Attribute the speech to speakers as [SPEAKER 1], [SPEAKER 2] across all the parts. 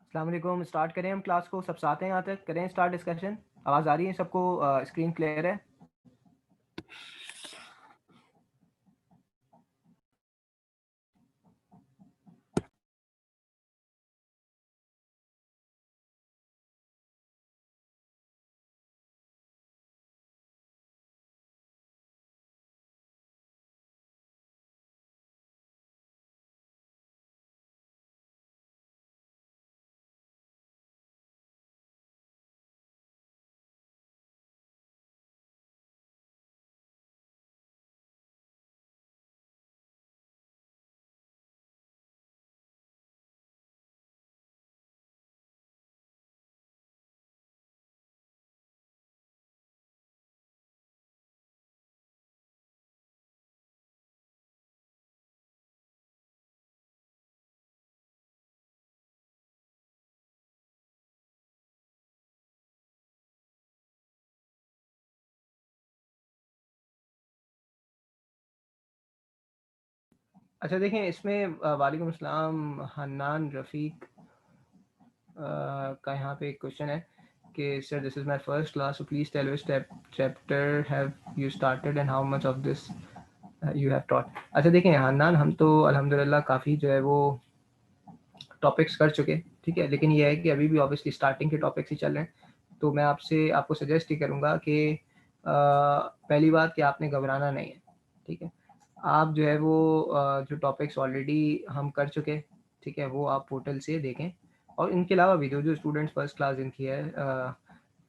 [SPEAKER 1] अस्सलाम वालेकुम। स्टार्ट करें हम क्लास को, सब साथ हैं यहाँ तक, करें स्टार्ट डिस्कशन। आवाज़ आ रही है सबको? स्क्रीन क्लियर है? अच्छा देखें, इसमें वालेकुम अस्सलाम, हन्नान रफ़ीक का यहाँ पे एक क्वेश्चन है कि sir this is my first class, so please tell which chapter have you started and how much of this you have taught. अच्छा देखें हन्नान, हम तो अल्हम्दुलिल्लाह काफ़ी जो है वो टॉपिक्स कर चुके, ठीक है, लेकिन ये है कि अभी भी ऑब्वियसली स्टार्टिंग के टॉपिक्स ही चल रहे हैं। तो मैं आपको सजेस्ट ही करूँगा कि पहली बात कि आपने घबराना नहीं है, ठीक है। आप जो है वो जो टॉपिक्स ऑलरेडी हम कर चुके, ठीक है, वो आप पोर्टल से देखें। और इनके अलावा भी जो स्टूडेंट्स फर्स्ट क्लास जिनकी है,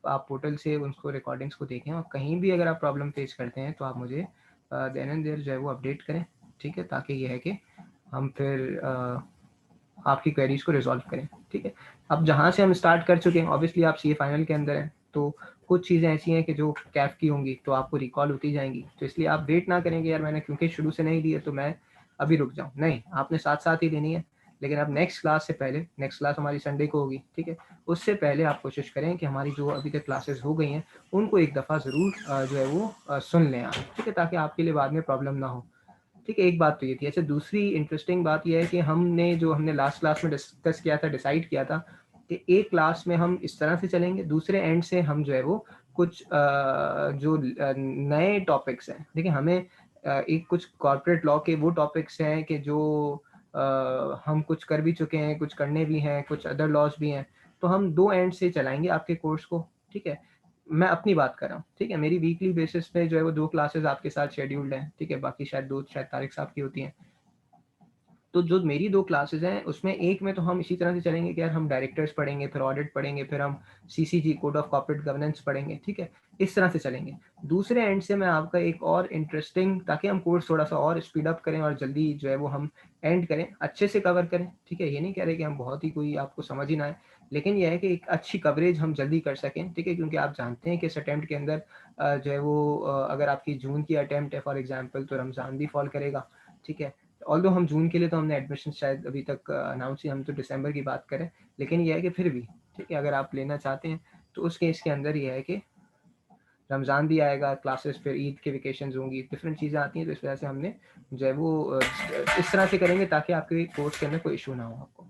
[SPEAKER 1] आप पोर्टल से उनको रिकॉर्डिंग्स को देखें, और कहीं भी अगर आप प्रॉब्लम फेस करते हैं तो आप मुझे देन एंड देयर जो है वो अपडेट करें, ठीक है, ताकि ये है कि हम फिर आपकी क्वेरीज को रिजॉल्व करें, ठीक है। अब जहाँ से हम स्टार्ट कर चुके हैं, ऑब्वियसली आप सी फाइनल के अंदर हैं, तो कुछ चीज़ें ऐसी हैं कि जो कैफ की होंगी तो आपको रिकॉल होती जाएंगी, तो इसलिए आप वेट ना करेंगे यार मैंने क्योंकि शुरू से नहीं दी है तो मैं अभी रुक जाऊँ, नहीं, आपने साथ साथ ही लेनी है। लेकिन अब नेक्स्ट क्लास से पहले, नेक्स्ट क्लास हमारी संडे को होगी, ठीक है, उससे पहले आप कोशिश करें कि हमारी जो अभी तक क्लासेस हो गई हैं उनको एक दफ़ा ज़रूर जो है वो सुन लें आप, ठीक है, ताकि आपके लिए बाद में प्रॉब्लम ना हो, ठीक है। एक बात तो ये थी। अच्छा, दूसरी इंटरेस्टिंग बात ये है कि हमने लास्ट क्लास में डिस्कस किया था, डिसाइड किया था कि एक क्लास में हम इस तरह से चलेंगे, दूसरे एंड से हम जो है वो कुछ जो नए टॉपिक्स हैं, देखिए हमें एक कुछ कॉर्पोरेट लॉ के वो टॉपिक्स हैं कि जो हम कुछ कर भी चुके हैं, कुछ करने भी हैं, कुछ अदर लॉज भी हैं, तो हम दो एंड से चलाएंगे आपके कोर्स को, ठीक है। मैं अपनी बात कर रहा हूँ, ठीक है, मेरी वीकली बेसिस पे जो है वो 2 क्लासेस आपके साथ शेड्यूल्ड हैं, ठीक है, बाकी शायद तारिक साहब की होती हैं। तो जो मेरी 2 क्लासेस हैं उसमें एक में तो हम इसी तरह से चलेंगे कि यार हम डायरेक्टर्स पढ़ेंगे, फिर ऑडिट पढ़ेंगे, फिर हम CCG code of corporate governance पढ़ेंगे, ठीक है, इस तरह से चलेंगे। दूसरे एंड से मैं आपका एक और इंटरेस्टिंग, ताकि हम कोर्स थोड़ा सा और स्पीड अप करें और जल्दी जो है वो हम एंड करें, अच्छे से कवर करें, ठीक है, ये नहीं कह रहे कि हम बहुत ही कोई आपको समझ ही ना आए, लेकिन यह है कि एक अच्छी कवरेज हम जल्दी कर सकें, ठीक है, क्योंकि आप जानते हैं कि इस अटेम्प्ट के अंदर जो है वो अगर आपकी जून की अटेम्प्ट है फॉर एग्जाम्पल, तो रमज़ान भी फॉल करेगा, ठीक है। ऑल्दो हम जून के लिए तो हमने एडमिशन शायद अभी तक अनाउंस ही, हम तो दिसंबर की बात करें, लेकिन यह है कि फिर भी, ठीक है, अगर आप लेना चाहते हैं तो उस केस के अंदर यह है कि रमज़ान भी आएगा, क्लासेस, फिर ईद के वेकेशंस होंगी, डिफरेंट चीज़ें आती हैं, तो इस वजह से हमने जो है वो इस तरह से करेंगे ताकि आपके कोर्स के अंदर कोई इशू ना हो आपको।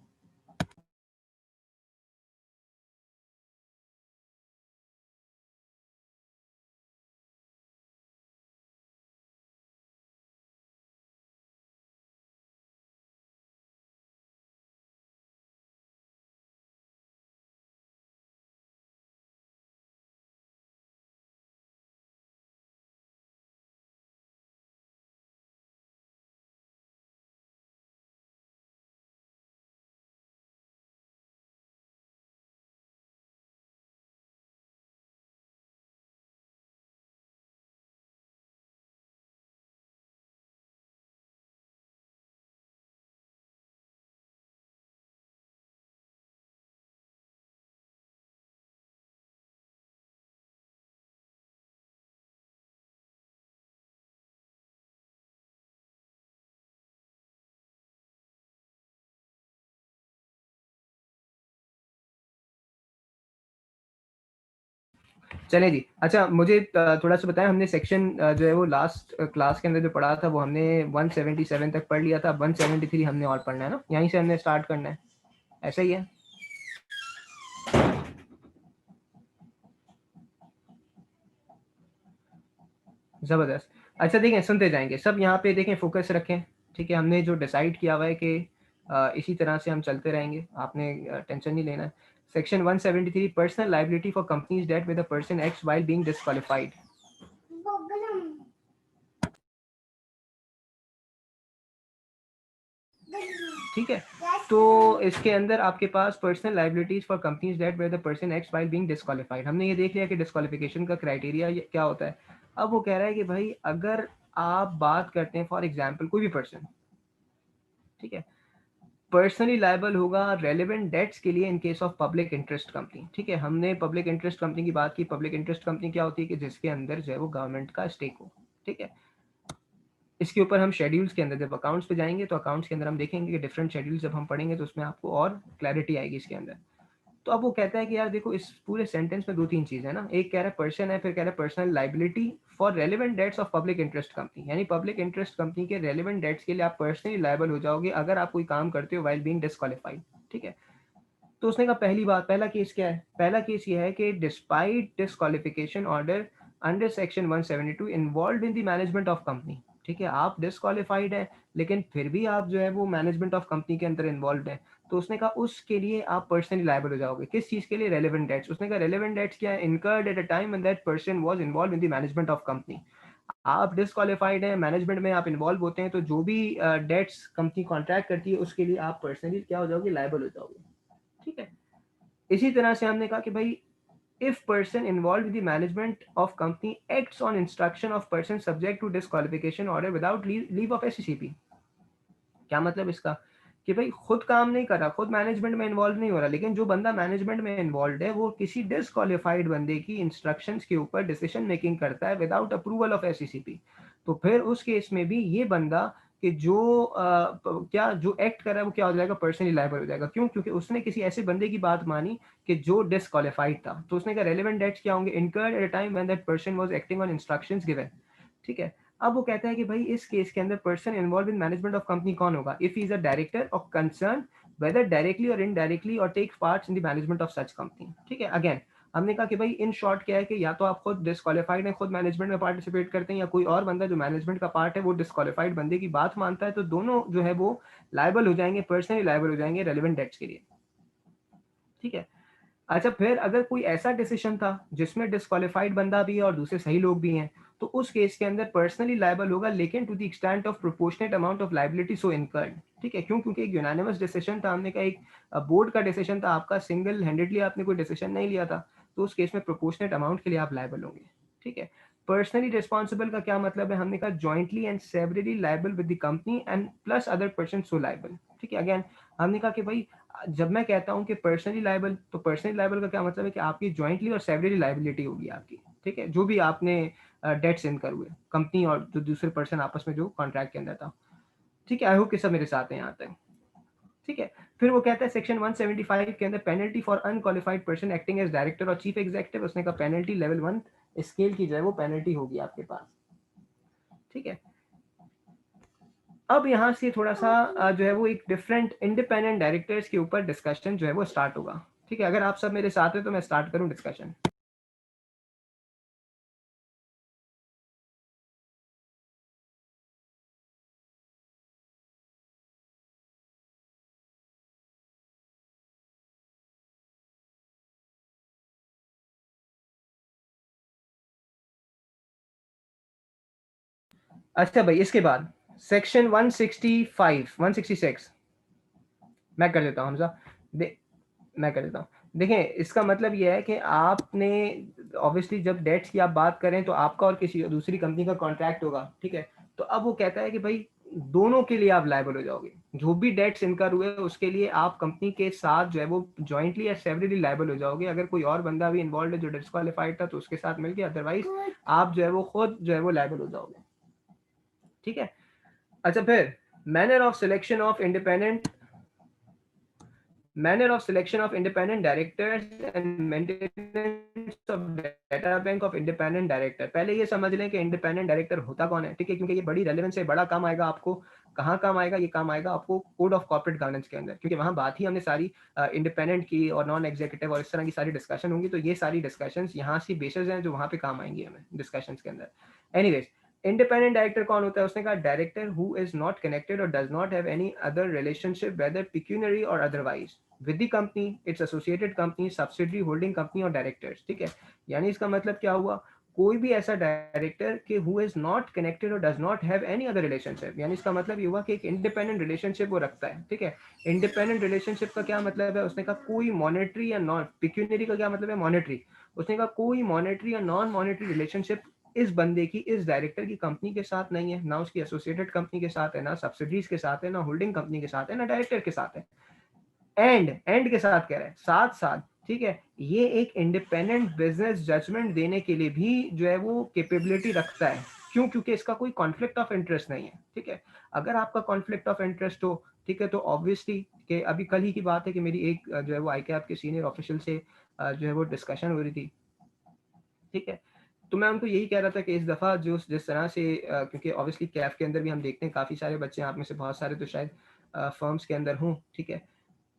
[SPEAKER 1] चलें जी। अच्छा, मुझे थोड़ा सा बताएं, हमने सेक्शन जो है वो लास्ट क्लास के अंदर जो पढ़ा था वो हमने 177 तक पढ़ लिया था, 173 हमने और पढ़ना है ना, यहीं से हमने स्टार्ट करना है, ऐसा ही है? जबरदस्त। अच्छा देखें, सुनते जाएंगे सब, यहाँ पे देखें फोकस रखें, ठीक है। हमने जो डिसाइड किया हुआ है कि इसी तरह से हम चलते रहेंगे, आपने टेंशन नहीं लेना है। Section 173, personal liability for companies debt with a person acts while being disqualified. ठीक है, तो इसके अंदर आपके पास personal liabilities for companies debt where the person acts while being disqualified. हमने ये देख लिया कि डिस्क्वालिफिकेशन का क्राइटेरिया क्या होता है। अब वो कह रहा है कि भाई अगर आप बात करते हैं फॉर एग्जांपल कोई भी पर्सन, ठीक है, पर्सनली लायबल होगा रेलिवेंट डेट्स के लिए इन case of public interest company. ठीक है, हमने पब्लिक इंटरेस्ट कंपनी की बात की। पब्लिक इंटरेस्ट कंपनी क्या होती है कि जिसके अंदर जो है वो गवर्नमेंट का स्टेक हो। ठीक है, इसके ऊपर हम शेड्यूल्स के अंदर जब अकाउंट्स पे जाएंगे तो अकाउंट्स के अंदर हम देखेंगे कि डिफरेंट शेड्यूल्स जब हम पढ़ेंगे तो उसमें आपको और क्लैरिटी आएगी इसके अंदर। तो अब वो कहता है कि यार देखो, इस पूरे सेंटेंस में दो तीन चीज़ है ना, एक कह रहा है पर्सन है, फिर कह रहा है personal liability for relevant debts of public interest company, यानी पब्लिक इंटरेस्ट कंपनी के रेलिवेंट डेट्स के लिए आप पर्सनली लाइबल हो जाओगे अगर आप कोई काम करते हो वाइल बीइंग डिस्क्वालिफाइड। ठीक है, तो उसने कहा पहली बात, पहला केस क्या है, पहला केस ये है कि despite disqualification order under section 172 involve in the management of company. ठीक है, आप डिस्क्वालिफाइड है लेकिन फिर भी आप जो है वो मैनेजमेंट ऑफ कंपनी के अंदर इन्वॉल्व है, तो उसने कहा उसके लिए आप पर्सनली लायबल हो जाओगे। किस चीज के लिए? Relevant debts. उसने कहा रेलेवेंट डेट्स क्या है? Incurred at a time when that person was involve in the management of company. आप डिस्क्वालिफाइड हैं, मैनेजमेंट में आप इन्वॉल्व होते हैं, तो जो भी डेट्स कंपनी कॉन्ट्रैक्ट करती है उसके लिए आप पर्सनली क्या हो जाओगे? लायबल हो जाओगे। ठीक है, इसी तरह से हमने कहा कि भाई if person involved in the management of company acts on instruction of person subject to disqualification order without leave of SCCP। क्या मतलब इसका? कि भाई खुद काम नहीं कर रहा, खुद मैनेजमेंट में इन्वॉल्व नहीं हो रहा, लेकिन जो बंदा मैनेजमेंट में इन्वॉल्व है वो किसी डिसक्वालिफाइड बंदे की इंस्ट्रक्शंस के ऊपर डिसीजन मेकिंग करता है विदाउट अप्रूवल ऑफ एससीसीपी, तो फिर उस केस में भी ये बंदा कि जो क्या जो एक्ट कर रहा है वो क्या हो जाएगा? पर्सनली लायबल हो जाएगा। क्यों? क्योंकि उसने किसी ऐसे बंदे की बात मानी कि जो डिसक्वालिफाइड था। तो उसने कहा रेलेवेंट डेट्स क्या होंगे? Incurred at a time when that person was acting on instructions given. ठीक है, अब वो कहता है कि भाई इस केस के अंदर person involve in management of company कौन होगा? If he is a director of concern whether directly और इनडायरेक्टली और take parts in the management of such company. ठीक है, अगेन हमने कहा कि भाई इन शॉर्ट क्या है कि या तो आप खुद डिस्क्वालिफाइड हैं, खुद मैनेजमेंट में पार्टिसिपेट करते हैं, या कोई और बंदा जो मैनेजमेंट का पार्ट है वो डिस्क्वालिफाइड बंदे की बात मानता है, तो दोनों जो है वो लायबल हो जाएंगे, पर्सनली लायबल हो जाएंगे रेलिवेंट डेट्स के लिए। ठीक है, अच्छा फिर अगर कोई ऐसा डिसीजन था जिसमें डिस्क्वालिफाइड बंदा भी है और दूसरे सही लोग भी हैं, तो उस केस के अंदर पर्सनली लायबल होगा लेकिन to the extent of proportionate amount of liability so incurred. ठीक है, क्यों? क्योंकि एक यूनानिमस डिसीजन था, हमने कहा एक बोर्ड का डिसीजन था, आपका सिंगल हैंडेडली आपने कोई डिसीजन नहीं लिया था, तो उस केस में प्रोपोर्शनेट अमाउंट के लिए आप लायबल होंगे। ठीक है, पर्सनली रिस्पॉन्सिबल का क्या मतलब है? हमने कहा jointly and severally liable with the company and plus other person so liable. ठीक है, अगेन हमने कहा कि भाई जब मैं कहता हूं कि पर्सनली लायबल, तो पर्सनली लायबल का क्या मतलब है कि आपकी जॉइंटली और सेवरली लायबिलिटी होगी आपकी। ठीक है, जो भी आपने डेट्स इनकर हुए, कंपनी और जो दूसरे पर्सन आपस में जो कॉन्ट्रैक्ट के अंदर था। ठीक है, आई होप कि सब मेरे साथ हैं यहाँ तक। ठीक है, फिर वो कहता है सेक्शन 175 के अंदर penalty for unqualified person acting as director और चीफ एग्जीक्यूटिव। उसने कहा पेनल्टी लेवल 1 स्केल की जाए वो पेनल्टी होगी आपके पास। ठीक है, अब यहाँ से थोड़ा सा जो है वो एक डिफरेंट इंडिपेंडेंट डायरेक्टर्स के ऊपर डिस्कशन जो है वो स्टार्ट होगा। ठीक है, अगर आप सब मेरे साथ हैं तो मैं स्टार्ट करूं डिस्कशन। अच्छा भाई, इसके बाद सेक्शन 165 166 मैं कर देता हूँ हमजा। मैं कर देता हूँ। देखें, इसका मतलब ये है कि आपने ऑब्वियसली जब डेट्स की आप बात करें तो आपका और किसी दूसरी कंपनी का कॉन्ट्रैक्ट होगा। ठीक है, तो अब वो कहता है कि भाई दोनों के लिए आप लायबल हो जाओगे, जो भी डेट्स इनकर हुए उसके लिए आप कंपनी के साथ जो है वो जॉइंटली या सेवरली लायबल हो जाओगे। अगर कोई और बंदा भी इन्वॉल्व है जो डिस्क्वालिफाइड था तो उसके साथ मिलकर, अदरवाइज आप जो है वो खुद जो है वो लायबल हो जाओगे। ठीक है, अच्छा फिर manner of selection of independent manner of selection of independent directors and maintenance of data Canara bank of independent director. पहले ये समझ लें कि इंडिपेंडेंट डायरेक्टर होता कौन है, ठीक है, क्योंकि ये बड़ी रेलेवेंस है, बड़ा काम आएगा आपको। कहाँ काम आएगा? ये काम आएगा आपको कोड ऑफ कॉर्पोरेट गवर्नेंस के अंदर, क्योंकि वहाँ बात ही हमने सारी इंडिपेंडेंट की और नॉन एग्जीक्यूटिव और इस तरह की सारी डिस्कशन होंगी। तो ये सारी डिस्कशन यहाँ से बेसिस हैं जो वहाँ पे काम आएंगी हमें डिस्कशन के अंदर। एनीवेज, इंडिपेंडेंट डायरेक्टर कौन होता है? उसने कहा director who is not connected or does not have any other relationship whether pecuniary or otherwise with the company, its associated company, subsidiary, holding company or directors. ठीक है, यानी इसका मतलब क्या हुआ? कोई भी ऐसा डायरेक्टर के who is not connected or does not have any other relationship, यानी इसका मतलब ये हुआ कि एक इंडिपेंडेंट रिलेशनशिप वो रखता है। ठीक है, इंडिपेंडेंट रिलेशनशिप का क्या मतलब है? उसने कहा कोई मॉनेटरी या नॉन पिक्यूनरी का क्या मतलब है? मॉनेटरी। उसने कहा कोई मॉनेटरी या नॉन मॉनेटरी रिलेशनशिप इस बंदे की, इस डायरेक्टर की कंपनी के साथ नहीं है, ना उसकी एसोसिएटेड कंपनी के साथ है, ना सब्सिडीज के साथ है, ना होल्डिंग कंपनी के साथ है, ना डायरेक्टर के साथ है। एंड के साथ कह रहे हैं, साथ साथ। ठीक है, ये एक इंडिपेंडेंट बिजनेस जजमेंट देने के लिए भी जो है वो कैपेबिलिटी रखता है। क्यों? क्योंकि इसका कोई कॉन्फ्लिक्ट ऑफ इंटरेस्ट नहीं है। ठीक है, अगर आपका कॉन्फ्लिक्ट ऑफ इंटरेस्ट हो, ठीक है, तो ऑब्वियसली कि अभी कल ही की बात है कि मेरी एक जो है वो ICAP के सीनियर ऑफिशियल से जो है वो डिस्कशन हो रही थी। ठीक है, तो मैं उनको यही कह रहा था कि इस दफ़ा जो जिस तरह से क्योंकि ऑब्वियसली कैफ के अंदर भी हम देखते हैं काफ़ी सारे बच्चे हैं, आप में से बहुत सारे तो शायद फर्म्स के अंदर हों। ठीक है,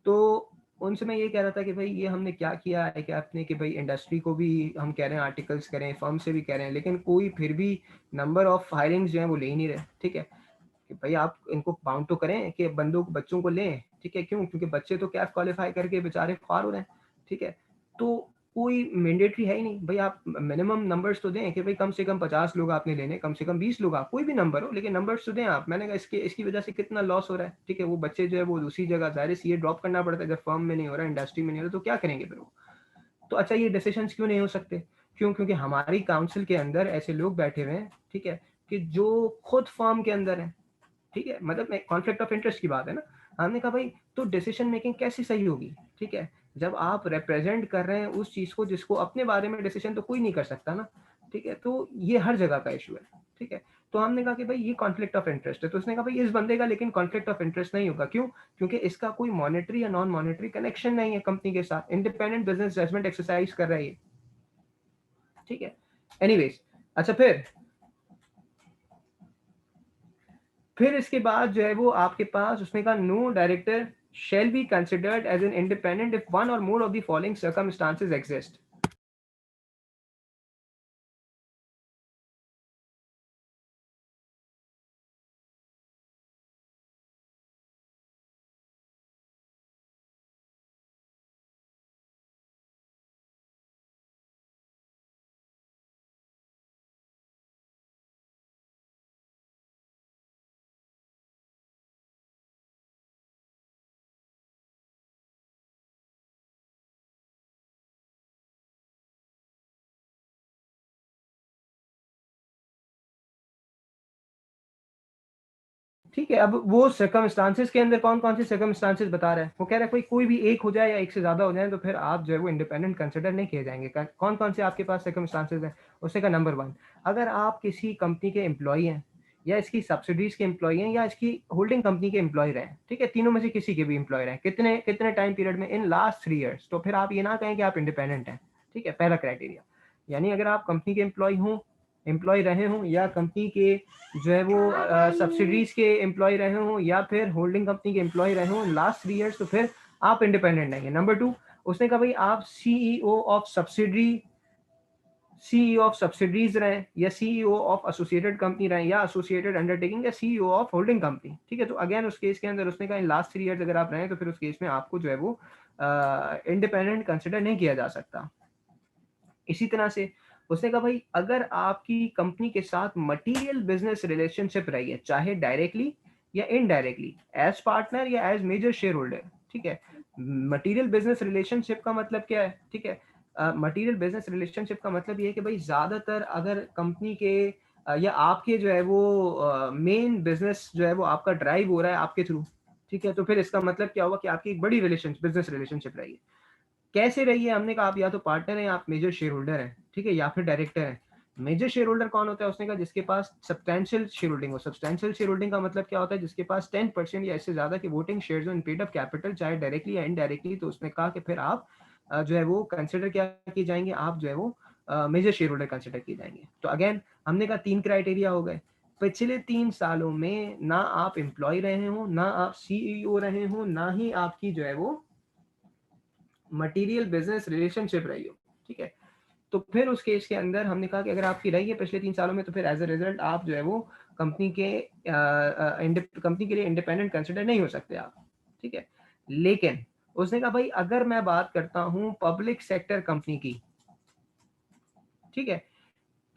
[SPEAKER 1] तो उनसे मैं ये कह रहा था कि भाई ये हमने क्या किया है कि आपने कि भाई इंडस्ट्री को भी हम कह रहे हैं आर्टिकल्स करें, फर्म से भी कह रहे हैं, लेकिन कोई फिर भी नंबर ऑफ हायरिंग्स जो है वो ले ही नहीं रहे। ठीक है, कि भाई आप इनको बाउंड तो करें कि बच्चों को लें। ठीक है, क्यों? क्योंकि बच्चे तो कैफ क्वालिफाई करके बेचारे ख्वार हो रहे हैं। ठीक है, तो कोई मैंडेटरी है ही नहीं भाई, आप मिनिमम नंबर्स तो दें कि भाई कम से कम 50 लोग आपने लेने, कम से कम 20 लोग, आप कोई भी नंबर हो, लेकिन नंबर्स तो दें आप। मैंने कहा इसकी वजह से कितना लॉस हो रहा है। ठीक है, वो बच्चे जो है वो दूसरी जगह ज़ाहिर सीए ड्रॉप करना पड़ता है, जब फर्म में नहीं हो रहा, इंडस्ट्री में नहीं हो रहा, तो क्या करेंगे फिर वो? तो अच्छा, ये डिसीजन क्यों नहीं हो सकते? क्यों? क्योंकि हमारी काउंसिल के अंदर ऐसे लोग बैठे हुए हैं, ठीक है, कि जो खुद फर्म के अंदर है। ठीक है, मतलब कॉन्फ्लिक्ट ऑफ इंटरेस्ट की बात है ना। हमने कहा भाई तो डिसीजन मेकिंग कैसी सही होगी? ठीक है, जब आप रिप्रेजेंट कर रहे हैं उस चीज को जिसको अपने बारे में डिसीजन तो कोई नहीं कर सकता ना। ठीक है, तो ये हर जगह का इशू है। ठीक है, तो हमने कहा कि भाई ये कॉन्फ्लिक्ट ऑफ इंटरेस्ट है, तो उसने कहा भाई इस बंदे का लेकिन कॉन्फ्लिक्ट ऑफ इंटरेस्ट नहीं होगा। क्यों? क्योंकि इसका कोई मॉनेटरी या नॉन मॉनेटरी कनेक्शन नहीं है कंपनी के साथ, इंडिपेंडेंट बिजनेस जजमेंट एक्सरसाइज कर रहा है ये। ठीक है, एनीवेज, अच्छा फिर इसके बाद जो है वो आपके पास उसने कहा no director shall be considered as an independent if one or more of the following circumstances exist. ठीक है, अब वो सर्कमस्टांसेस के अंदर कौन कौन से सर्कमस्टांसेस बता रहा है? वो कह रहा है कोई भी एक हो जाए या एक से ज्यादा हो जाए तो फिर आप जो है वो इंडिपेंडेंट कंसिडर नहीं किए जाएंगे। कौन कौन से आपके पास सर्कमस्टांसेस हैं? उसने कहा नंबर 1, अगर आप किसी कंपनी के एम्प्लॉई हैं या इसकी सब्सिडीज के एम्प्लॉई हैं या इसकी होल्डिंग कंपनी के एम्प्लॉय रहे, ठीक है, तीनों में से किसी के भी एम्प्लॉय रहे, कितने कितने टाइम पीरियड में, इन लास्ट 3 years, तो फिर आप ये ना कहें कि आप इंडिपेंडेंट हैं। ठीक है, पहला क्राइटेरिया। यानी अगर आप कंपनी के एम्प्लॉय रहे हों या कंपनी के जो है वो सब्सिडीज के एम्प्लॉय रहे हों या फिर होल्डिंग कंपनी के एम्प्लॉय रहे हों लास्ट 3 years, तो फिर आप इंडिपेंडेंट नहीं है। नंबर 2, उसने कहा भाई आप सीईओ ऑफ सब्सिडीज रहे या सीईओ ऑफ एसोसिएटेड कंपनी रहे या एसोसिएटेड अंडरटेकिंग या सीईओ ऑफ होल्डिंग कंपनी। ठीक है, तो अगेन उस केस के अंदर उसने कहा इन लास्ट 3 years अगर आप रहे तो फिर उस केस में आपको जो है वो इंडिपेंडेंट कंसिडर नहीं किया जा सकता। इसी तरह से उसने कहा भाई अगर आपकी कंपनी के साथ मटेरियल बिजनेस रिलेशनशिप रही है, चाहे डायरेक्टली या इनडायरेक्टली, एज पार्टनर या एज मेजर शेयर होल्डर। ठीक है, मटेरियल बिजनेस रिलेशनशिप का मतलब क्या है? ठीक है, मटेरियल बिजनेस रिलेशनशिप का मतलब ये है कि भाई ज्यादातर अगर कंपनी के या आपके जो है वो मेन बिजनेस जो है वो आपका ड्राइव हो रहा है आपके थ्रू। ठीक है, तो फिर इसका मतलब क्या हुआ कि आपकी एक बड़ी बिजनेस रिलेशनशिप रही है। कैसे रही है? हमने कहा आप या तो पार्टनर हैं, आप मेजर शेयर होल्डर हैं, ठीक है, या फिर डायरेक्टर हैं। मेजर शेयर होल्डर कौन होता है? उसने कहा जिसके पास सब्सटैंशियल शेयर होल्डिंग हो। सब्सटैंशियल शेयर होल्डिंग का मतलब क्या होता है? जिसके पास 10% या इससे ज्यादा की वोटिंग शेयर्स हो इन पेड अप कैपिटल, चाहे डायरेक्टली या इनडायरेक्टली। तो उसने कहा कि फिर आप जो है वो कंसिडर क्या किए जाएंगे, आप जो है वो मेजर शेयर होल्डर कंसिडर किए जाएंगे। तो अगेन हमने कहा 3 क्राइटेरिया हो गए। पिछले 3 सालों में ना आप एम्प्लॉय रहे हो, ना आप सीईओ रहे हो, ना ही आपकी जो है वो मटेरियल बिजनेस रिलेशनशिप रही हो, ठीक है। तो फिर उस केस के अंदर हमने कहा कि अगर आपकी रही है पिछले 3 सालों में, तो फिर एज अ रिजल्ट आप जो है वो कंपनी के लिए इंडिपेंडेंट कंसिडर नहीं हो सकते आप, ठीक है। लेकिन उसने कहा भाई अगर मैं बात करता हूं पब्लिक सेक्टर कंपनी की, ठीक है,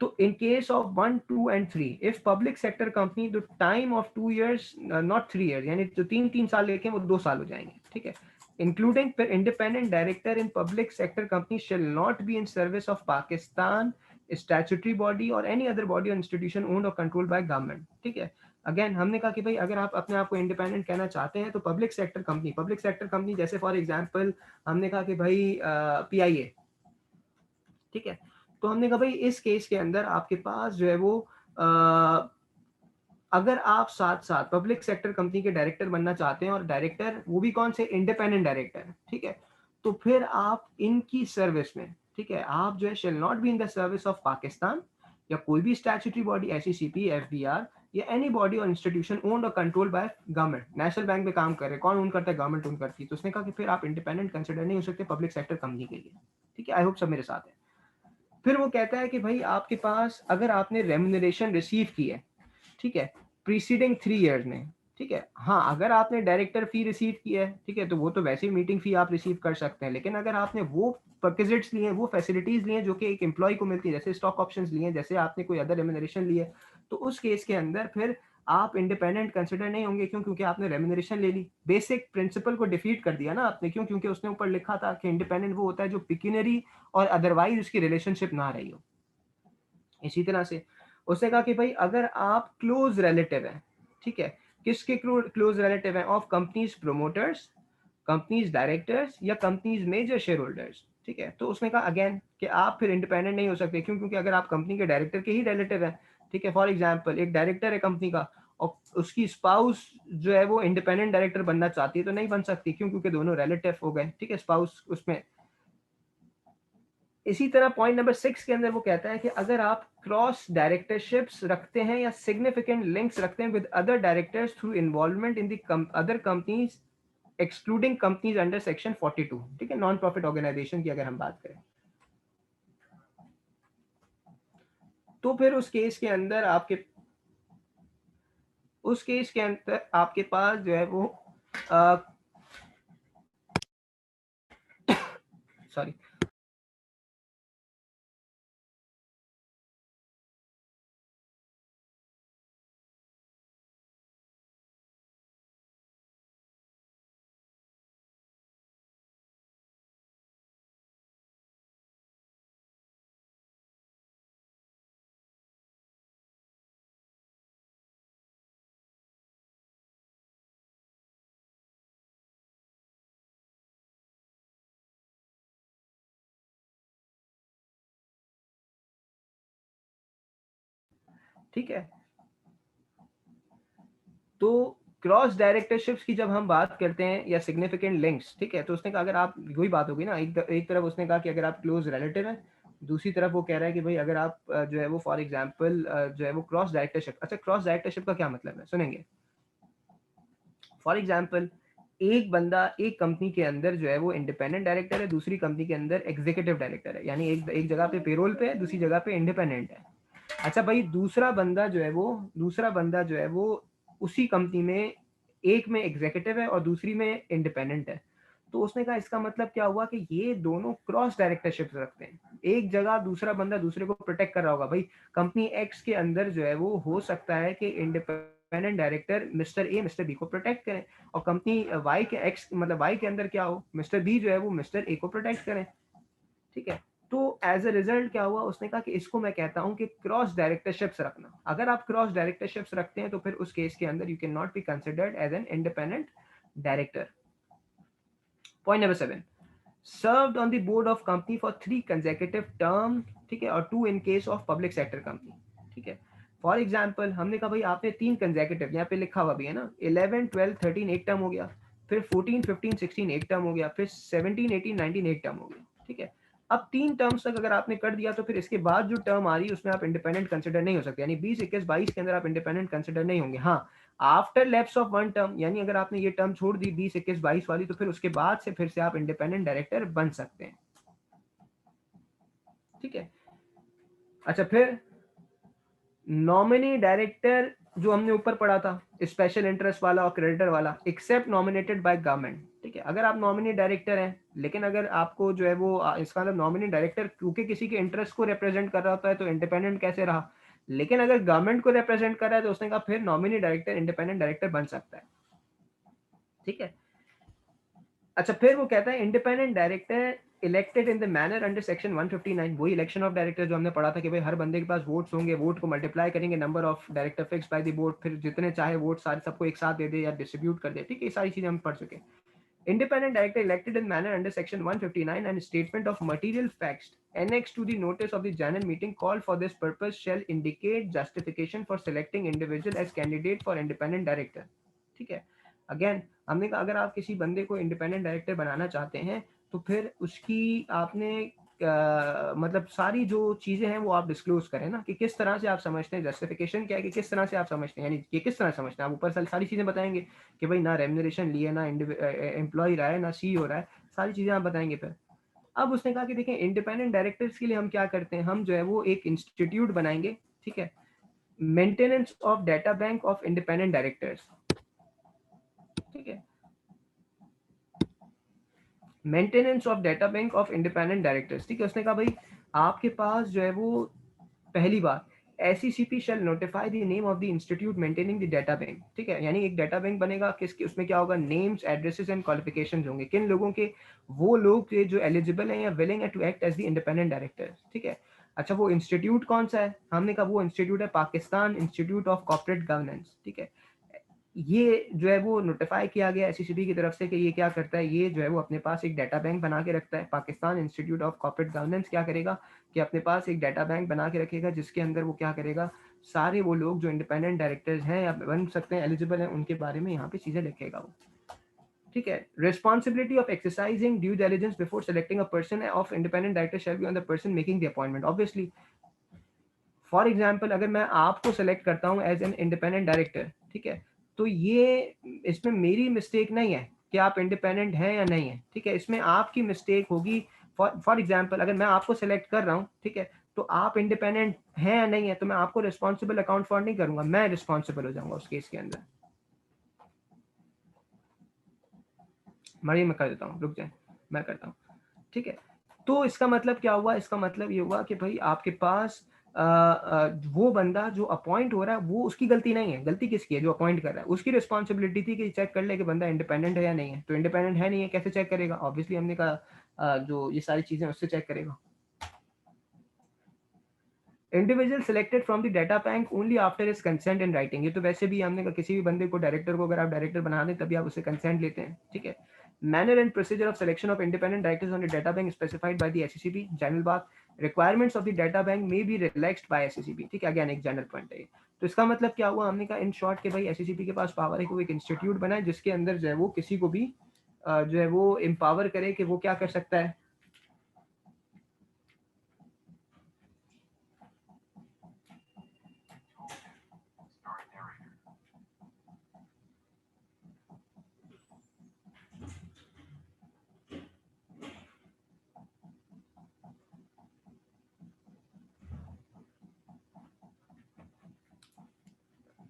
[SPEAKER 1] तो in case of 1, 2 and 3, if public sector company the time of 2 years, not 3 years, यानी जो 3 साल लेके वो 2 साल हो जाएंगे, ठीक है। Including independent director in public sector company shall not be in service of Pakistan statutory body or any other body or institution owned or controlled by government, ठीक है। अगेन हमने कहा कि भाई अगर आप अपने आप को इंडिपेंडेंट कहना चाहते हैं तो पब्लिक सेक्टर कंपनी जैसे फॉर एग्जांपल हमने कहा कि भाई पीआईए, ठीक है। तो हमने कहा भाई इस केस के अंदर आपके पास जो है वो अगर आप साथ साथ पब्लिक सेक्टर कंपनी के डायरेक्टर बनना चाहते हैं और डायरेक्टर वो भी कौन से इंडिपेंडेंट डायरेक्टर, ठीक है, तो फिर आप इनकी सर्विस में, ठीक है, आप जो है shall not be in the service of Pakistan या कोई भी स्टैट्यूटरी बॉडी एसईसीपी एफबीआर या एनी बॉडी और इंस्टीट्यूशन ओन्ड और control by government. National bank में काम कर रहे, कौन ओन करता है? गवर्नमेंट ओन करती है। तो उसने कहा कि फिर आप इंडिपेंडेंट कंसिडर नहीं हो सकते पब्लिक सेक्टर कंपनी के लिए, ठीक है। आई होप सब मेरे साथ है। फिर वो कहता है कि भाई आपके पास अगर आपने रेम्यूनरेशन रिसीव की है, ठीक है, प्रीसीडिंग 3 इयर्स में, ठीक है, हाँ अगर आपने डायरेक्टर फी रिसीव की है, ठीक है, तो वो तो वैसे ही मीटिंग फी आप रिसीव कर सकते हैं। लेकिन अगर आपने वो परक्विजिट्स लिए, वो फैसिलिटीज लिए जो कि एक एम्प्लॉय को मिलती है, जैसे स्टॉक ऑप्शंस लिए, जैसे आपने कोई अदर रेम्यूनरेशन लिए, तो उस केस के अंदर फिर आप इंडिपेंडेंट कंसिडर नहीं होंगे। क्यों? क्योंकि आपने रेम्यूनरेशन ले ली। बेसिक प्रिंसिपल को डिफीट कर दिया ना आपने। क्यों? क्योंकि उसने ऊपर लिखा था कि इंडिपेंडेंट वो होता है जो पिक्यूनरी और अदरवाइज उसकी रिलेशनशिप ना रही हो। इसी तरह से उसने कहा कि भाई अगर आप क्लोज रिलेटिव हैं, ठीक है, किसके क्लोज रिलेटिव हैं? Of companies promoters, companies directors या कंपनीज मेजर शेयर होल्डर्स, ठीक है। तो उसने कहा अगेन कि आप फिर इंडिपेंडेंट नहीं हो सकते। क्यों? क्योंकि अगर आप कंपनी के डायरेक्टर के ही रिलेटिव हैं, ठीक है, फॉर एग्जाम्पल एक डायरेक्टर है कंपनी का और उसकी स्पाउस जो है वो इंडिपेंडेंट डायरेक्टर बनना चाहती है, तो नहीं बन सकती। क्यों? क्योंकि दोनों रिलेटिव हो गए, ठीक है, स्पाउस उसमें। इसी तरह पॉइंट नंबर 6 के अंदर वो कहता है कि अगर आप क्रॉस डायरेक्टरशिप्स रखते हैं या सिग्निफिकेंट लिंक्स रखते हैं with other directors through involvement in the other companies excluding companies under section 42, ठीक है, नॉन प्रॉफिट ऑर्गेनाइजेशन की अगर हम बात करें, तो फिर उस केस के अंदर आपके पास जो है वो सॉरी ठीक है। तो क्रॉस डायरेक्टरशिप्स की जब हम बात करते हैं या सिग्निफिकेंट लिंक्स, ठीक है, तो उसने कहा अगर आप, वही बात होगी ना, एक तरफ उसने कहा कि अगर आप क्लोज रिलेटिव हैं, दूसरी तरफ वो कह रहा है कि भाई अगर आप जो है वो फॉर एग्जांपल जो है वो क्रॉस डायरेक्टरशिप। अच्छा, क्रॉस डायरेक्टरशिप का क्या मतलब है सुनेंगे। फॉर एग्जांपल एक बंदा एक कंपनी के अंदर जो है वो इंडिपेंडेंट डायरेक्टर है, दूसरी कंपनी के अंदर एग्जीक्यूटिव डायरेक्टर है, यानी एक जगह पे पेरोल पे है, दूसरी जगह पे इंडिपेंडेंट है। अच्छा भाई दूसरा बंदा जो है वो उसी कंपनी में एक में एग्जीक्यूटिव है और दूसरी में इंडिपेंडेंट है। तो उसने कहा इसका मतलब क्या हुआ कि ये दोनों क्रॉस डायरेक्टरशिप रखते हैं। एक जगह दूसरा बंदा दूसरे को प्रोटेक्ट कर रहा होगा। भाई कंपनी एक्स के अंदर जो है वो हो सकता है कि independent director mister A mister B को प्रोटेक्ट करें, और कंपनी वाई के एक्स मतलब वाई के अंदर क्या हो, मिस्टर बी जो है वो मिस्टर ए को प्रोटेक्ट करें, ठीक है। तो एज अ रिजल्ट क्या हुआ, उसने कहा कि इसको मैं कहता हूं कि क्रॉस डायरेक्टरशिप्स रखना। अगर आप क्रॉस डायरेक्टरशिप्स रखते हैं तो फिर उस केस के अंदर you cannot be considered as an independent director. Point number 7, served on the board of company for 3 consecutive term, ठीक है, और 2 in case of public sector company, ठीक है। फॉर एग्जाम्पल हमने कहा भाई आपने 3 कंसेक्यूटिव, यहाँ पे लिखा हुआ भी है ना, 11 12 13 एक टर्म हो गया, फिर 14 15 16 एक टर्म हो गया, फिर 17 18 19 एक टर्म हो गया, ठीक है। अब 3 टर्म्स तक अगर आपने कर दिया तो फिर इसके बाद जो टर्म आ रही है उसमें आप इंडिपेंडेंट कंसिडर नहीं हो सकते, यानी 20, 21, 22 के अंदर आप इंडिपेंडेंट कंसिडर नहीं होंगे। हाँ, after lapse of one term, यानी अगर आपने ये टर्म छोड़ दी 20, 21, 22 वाली, तो फिर उसके बाद से फिर से आप इंडिपेंडेंट डायरेक्टर बन सकते हैं। ठीक है। अच्छा, फिर नॉमिनी डायरेक्टर जो हमने ऊपर पढ़ा था, स्पेशल इंटरेस्ट वाला और क्रेडिटर वाला, एक्सेप्ट नॉमिनेटेड बाय गवर्नमेंट। ठीक है, अगर आप नॉमिनी डायरेक्टर हैं, लेकिन अगर आपको जो है वो इसका मतलब नॉमिनी डायरेक्टर क्योंकि किसी के इंटरेस्ट को रिप्रेजेंट कर रहा होता है तो इंडिपेंडेंट कैसे रहा, लेकिन अगर गवर्नमेंट को रिप्रेजेंट कर रहा है तो उसने कहा फिर नॉमिनी डायरेक्टर इंडिपेंडेंट डायरेक्टर बन सकता है। ठीक है। अच्छा, फिर वो कहता है independent director elected in the manner under section 159, वही इलेक्शन ऑफ डायरेक्टर जो हमने पढ़ा था कि भाई हर बंदे के पास वोट्स होंगे, वोट को मल्टीप्लाई करेंगे, number of director fix by the board, फिर जितने चाहे वोट सारे सबको एक साथ दे दे या डिस्ट्रीब्यूट कर दे। ठीक है, ये सारी चीजें हम पढ़ चुके। Independent director elected in manner under section 159 and statement of material facts annexed to the notice of the general meeting called for this purpose shall indicate justification for selecting individual as candidate for independent director। ठीक है, again हमने कहा अगर आप किसी बंदे को independent director बनाना चाहते हैं तो फिर उसकी आपने मतलब सारी जो चीजें हैं वो आप डिस्क्लोज करें ना, कि किस तरह से आप समझते हैं, जस्टिफिकेशन क्या है कि किस तरह से आप समझते हैं, यानी ये किस तरह समझते हैं। आप ऊपर सारी चीजें बताएंगे कि भाई ना रेम्यूनरेशन लिए, ना एम्प्लॉय रहा है, ना सी हो रहा है, सारी चीजें आप बताएंगे। फिर अब उसने कहा कि देखें इंडिपेंडेंट डायरेक्टर्स के लिए हम क्या करते हैं, हम जो है वो एक इंस्टीट्यूट बनाएंगे। ठीक है, maintenance of data bank of independent directors. ठीक है, maintenance of data bank of independent directors. ठीक है, उसने कहा भाई आपके पास जो है वो पहली बात SECP shall notify the name of the institute maintaining the data bank। ठीक है, यानी एक डाटा बैंक बनेगा, किसके उसमें क्या होगा, नेम्स, एड्रेसेस एंड क्वालिफिकेशंस होंगे, किन लोगों के, वो लोग के जो एलिजिबल हैं या विलिंग है to act as the independent director. ठीक है। अच्छा, वो इंस्टीट्यूट कौन सा है, हमने कहा वो इंस्टीट्यूट है Pakistan institute of corporate governance. ठीक है, ये जो है वो नोटिफाई किया गया SECP की तरफ से कि ये क्या करता है, ये जो है वो अपने पास एक डाटा बैंक बना के रखता है। Pakistan institute of corporate governance क्या करेगा कि अपने पास एक डाटा बैंक बना के रखेगा, जिसके अंदर वो क्या करेगा, सारे वो लोग जो इंडिपेंडेंट डायरेक्टर्स हैं या बन सकते हैं, एलिजिबल हैं, उनके बारे में यहाँ पे चीजें लिखेगा वो। ठीक है, responsibility of exercising due diligence before selecting a person of independent director shall be on the person making the appointment. Obviously, for example अगर मैं आपको सेलेक्ट करता हूँ एज एन इंडिपेंडेंट डायरेक्टर, ठीक है, तो ये इसमें मेरी मिस्टेक नहीं है कि आप इंडिपेंडेंट हैं या नहीं है। ठीक है, इसमें आपकी मिस्टेक होगी। फॉर एग्जाम्पल अगर मैं आपको सेलेक्ट कर रहा हूँ, ठीक है, तो आप इंडिपेंडेंट हैं या नहीं है, तो मैं आपको रिस्पॉन्सिबल अकाउंट फॉर नहीं करूंगा, मैं रिस्पॉन्सिबल हो जाऊंगा उस केस के अंदर। मैं कर देता हूँ, रुक जाए, मैं करता हूँ। ठीक है, तो इसका मतलब क्या हुआ, इसका मतलब ये हुआ कि भाई आपके पास वो बंदा जो अपॉइंट हो रहा है वो उसकी गलती नहीं है, गलती किसकी है, जो अपॉइंट कर रहा है, उसकी रिस्पॉन्सिबिलिटी थी कि चेक कर ले कि बंदा इंडिपेंडेंट है या नहीं है। तो इंडिपेंडेंट है नहीं है, कैसे चेक करेगा, ऑब्वियसली हमने कहा जो ये सारी चीजें उससे चेक करेगा। Individual selected from the data bank only after is consent in writing. ये तो वैसे भी हमने कहा किसी भी बंदे को, डायरेक्टर को अगर आप डायरेक्टर बना दें तभी आप उससे कंसेंट लेते हैं। ठीक है, manner and procedure of selection of independent directors on the data bank specified by the SECP। General बात, requirements of the data bank may be relaxed by SECP। ठीक है, अगेन एक जनरल पॉइंट है। तो इसका मतलब क्या हुआ, हमने कहा इन शॉर्ट के भाई SECP के पास पावर है कि वो एक इंस्टीट्यूट बनाए जिसके अंदर जो है वो किसी को भी जो है वो एम्पावर करे कि वो क्या कर सकता है।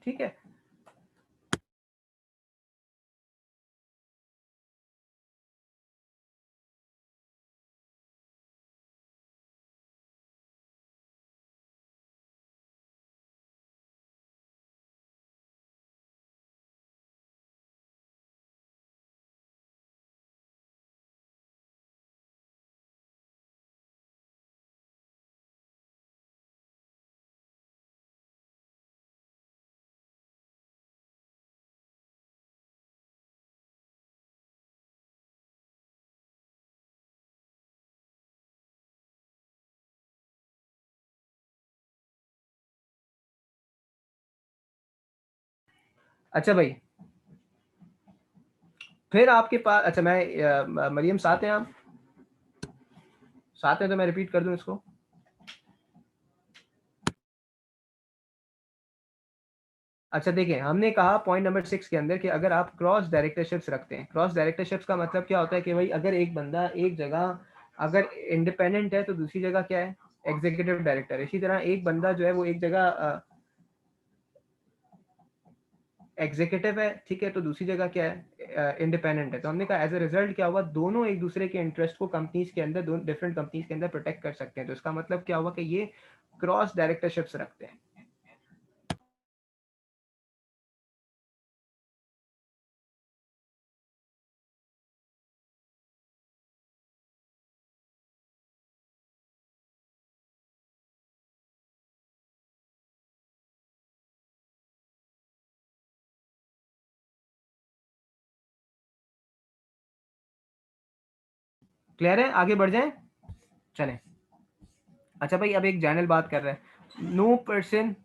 [SPEAKER 1] ठीक है, अच्छा भाई, फिर आपके पास, अच्छा मैं मरियम साथ हैं आप, साथ में तो मैं रिपीट कर दूं इसको। अच्छा देखिए, हमने कहा पॉइंट नंबर 6 के अंदर कि अगर आप क्रॉस डायरेक्टरशिप्स रखते हैं, क्रॉस डायरेक्टरशिप्स का मतलब क्या होता है कि भाई अगर एक बंदा एक जगह अगर इंडिपेंडेंट है तो दूसरी जगह क्या है, एग्जीक्यूटिव डायरेक्टर। इसी तरह एक बंदा जो है वो एक जगह एग्जीक्यूटिव है, ठीक है, तो दूसरी जगह क्या है, इंडिपेंडेंट है। तो हमने कहा एज अ रिजल्ट क्या हुआ, दोनों एक दूसरे के इंटरेस्ट को कंपनीज के अंदर, दो डिफरेंट कंपनीज के अंदर प्रोटेक्ट कर सकते हैं। तो इसका मतलब क्या हुआ कि ये क्रॉस डायरेक्टरशिप्स रखते हैं। क्लियर है, आगे बढ़ जाएं, चलें। अच्छा भाई, अब एक जर्नल बात कर रहा है, नो पर्सन।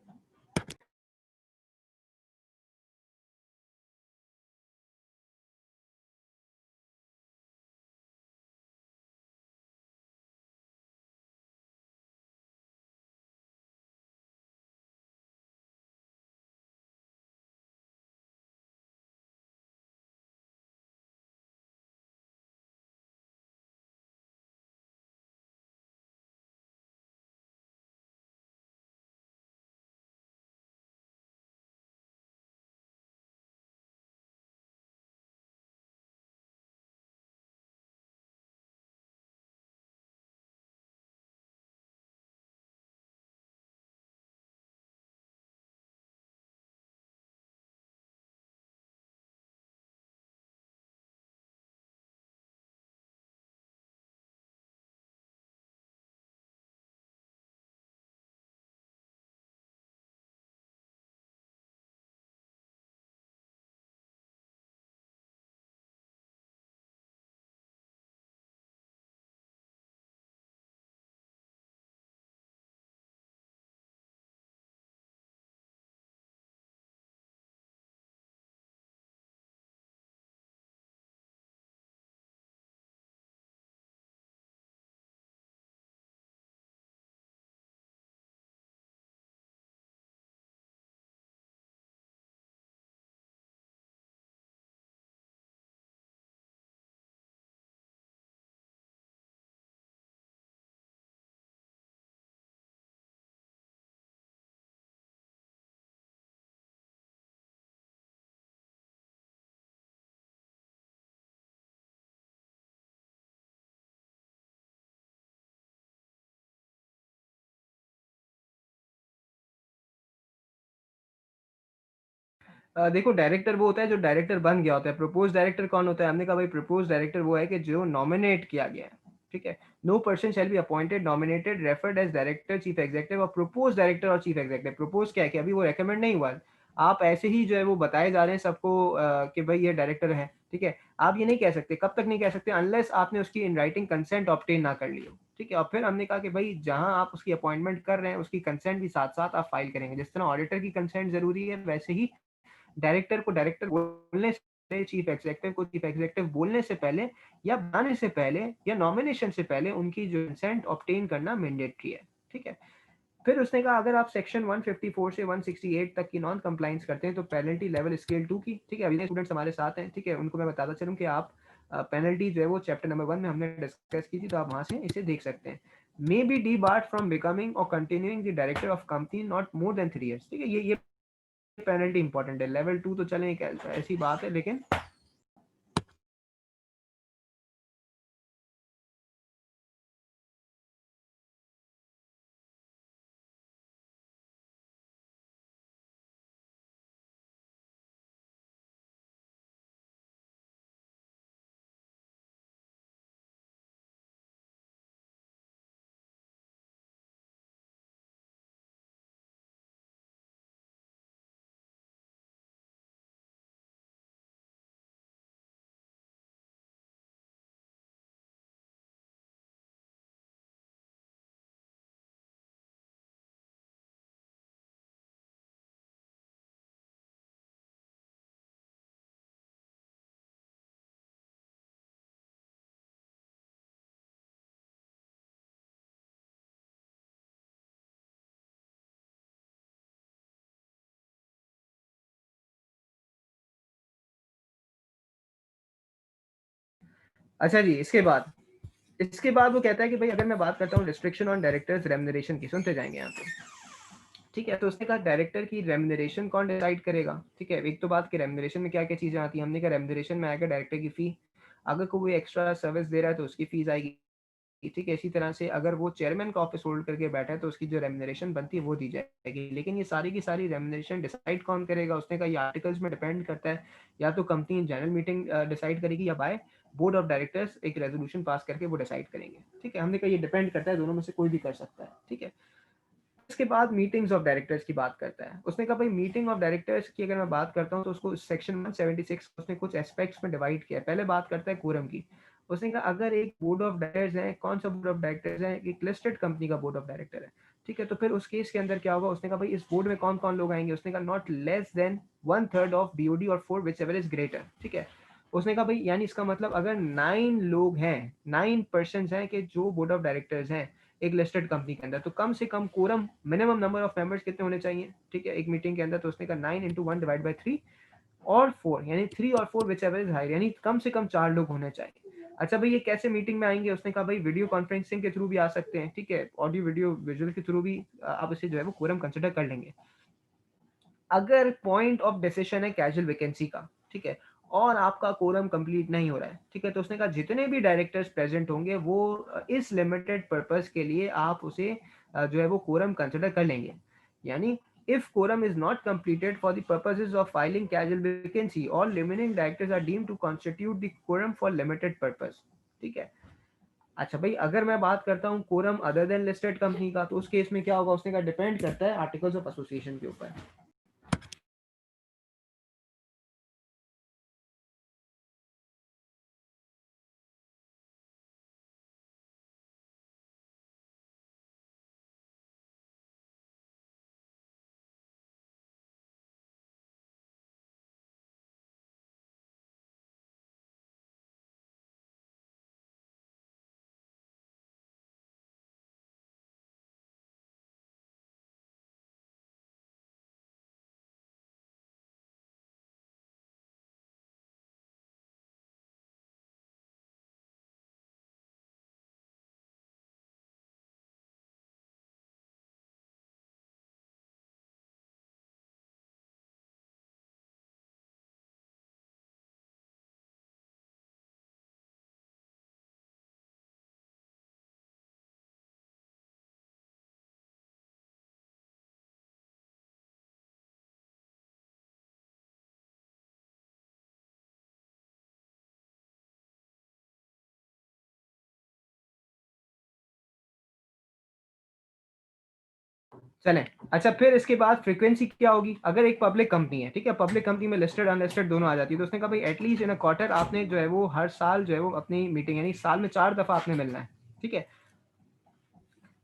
[SPEAKER 1] देखो, डायरेक्टर वो होता है जो डायरेक्टर बन गया होता है। प्रपोज डायरेक्टर कौन होता है? हमने कहा भाई प्रपोज डायरेक्टर वो है कि जो नॉमिनेट किया गया है, ठीक है। No person shall be appointed, nominated, referred as director, chief executive और प्रपोज डायरेक्टर और चीफ एग्जीक्यूटिव। प्रपोज क्या है कि अभी वो रेकमेंड नहीं हुआ, आप ऐसे ही जो है वो बताए जा रहे हैं सबको कि भाई ये डायरेक्टर है, ठीक है। आप ये नहीं कह सकते, कब तक नहीं कह सकते, अनलेस आपने उसकी इन राइटिंग कंसेंट ऑब्टेन ना कर ली हो, ठीक है। और फिर हमने कहा कि भाई जहां आप उसकी अपॉइंटमेंट कर रहे हैं उसकी कंसेंट भी साथ साथ आप फाइल करेंगे। जिस तरह ऑडिटर की कंसेंट जरूरी है, वैसे ही डायरेक्टर को डायरेक्टर बोलने से पहले, चीफ एग्जीक्यूटिव को चीफ एग्जीक्यूटिव बोलने से पहले या बनाने से पहले या नॉमिनेशन से पहले उनकी जो कंसेंट ऑब्टेन करना मैंडेटरी है, ठीक है। फिर उसने कहा अगर आप सेक्शन 154 से 168 तक की नॉन कंप्लाइंस करते हैं तो पेनल्टी लेवल स्केल 2 की, ठीक है। अभी स्टूडेंट्स हमारे साथ हैं, ठीक है, उनको मैं बताता चलूं कि आप पेनल्टी जो है वो चैप्टर नंबर 1 में हमने डिस्कस की थी, तो आप वहां से इसे देख सकते हैं। May be debarred from becoming or continuing the director of company not more than 3 years, ठीक है। ये पेनल्टी इंपॉर्टेंट है। लेवल 2 तो चलें एक ऐसी बात है, लेकिन अच्छा जी, इसके बाद वो कहता है कि भाई अगर मैं बात करता हूँ रिस्ट्रिक्शन ऑन डायरेक्टर्स रेम्यूनरेशन की, सुनते जाएंगे यहाँ पे। ठीक है, तो उसने कहा डायरेक्टर की रेम्यूनरेशन कौन डिसाइड करेगा। ठीक है, एक तो बात कि रेम्यूनरेशन में क्या क्या चीजें आती हैं। हमने कहा रेम्यूनरेशन में आएगा डायरेक्टर की फी, अगर कोई एक्स्ट्रा सर्विस दे रहा है तो उसकी फीस आएगी। ठीक है, इसी तरह से अगर वो चेयरमैन का ऑफिस होल्ड करके बैठा है तो उसकी जो रेम्यूनरेशन बनती है वो दी जाएगी। लेकिन ये सारी की सारी रेम्यूनरेशन डिसाइड कौन करेगा, उसने कहा ये आर्टिकल्स में डिपेंड करता है, या तो कंपनी जनरल मीटिंग डिसाइड करेगी या बाय बोर्ड ऑफ डायरेक्टर्स एक रेजोल्यूशन पास करके वो डिसाइड करेंगे। ठीक है, हमने कहा ये डिपेंड करता है, दोनों में से कोई भी कर सकता है। ठीक है, इसके बाद मीटिंग्स ऑफ डायरेक्टर्स की बात करता है। उसने कहा भाई मीटिंग ऑफ डायरेक्टर्स की अगर मैं बात करता हूँ तो उसको सेक्शन 176 उसने कुछ एस्पेक्ट्स में डिवाइड किया है। पहले बात करता है कोरम की। उसने कहा अगर एक बोर्ड ऑफ डायरेक्टर्स है, कौन सा बोर्ड ऑफ डायरेक्टर्स है, एक लिस्टेड कंपनी का बोर्ड ऑफ डायरेक्टर है। ठीक है, तो फिर उस केस के अंदर क्या होगा। उसने कहा भाई इस बोर्ड में कौन कौन लोग आएंगे। उसने कहा not less than 1/3 of BOD और 4 विच एवर इज ग्रेटर। ठीक है, उसने कहा भाई यानी इसका मतलब अगर 9 लोग हैं, 9 पर्सन हैं कि जो बोर्ड ऑफ डायरेक्टर्स हैं एक लिस्टेड कंपनी के अंदर, तो कम से कम quorum minimum number of members कितने होने चाहिए। ठीक है, एक मीटिंग के अंदर। तो उसने कहा 9 × 1 डिवाइड बाई 3 और 4, यानी 3 और 4 विच एवर इज हायर, यानी कम से कम 4 लोग होने चाहिए। अच्छा भाई ये कैसे मीटिंग में आएंगे। उसने कहा भाई वीडियो कॉन्फ्रेंसिंग के थ्रू भी आ सकते हैं। ठीक है, ऑडियो वीडियो विजुअल के थ्रू भी आप इसे जो है वो कोरम कंसिडर कर लेंगे। अगर पॉइंट ऑफ डिसीजन है कैजुअल वैकेंसी का, ठीक है, और आपका कोरम कंप्लीट नहीं हो रहा है। ठीक है, तो उसने कहा जितने भी डायरेक्टर्स प्रेजेंट होंगे वो इस लिमिटेड पर्पस के लिए आप उसे जो है वो कोरम कंसिडर कर लेंगे। यानी if quorum is not completed for the purposes of filing casual vacancy, all remaining directors are deemed to constitute the quorum for limited purpose। ठीक है, अच्छा भाई अगर मैं बात करता हूँ quorum other than listed company का, तो उस केस में क्या होगा। उसने कहा डिपेंड करता है आर्टिकल्स ऑफ एसोसिएशन के ऊपर। चलें, अच्छा फिर इसके बाद फ्रीक्वेंसी क्या होगी। अगर एक पब्लिक कंपनी है, ठीक है, पब्लिक कंपनी में लिस्टेड अनलिस्टेड दोनों आ जाती है, तो उसने कहा भाई एटलीस्ट इन अ क्वार्टर आपने जो है वो हर साल जो है वो अपनी मीटिंग, यानी साल में 4 दफा आपने मिलना है। ठीक है,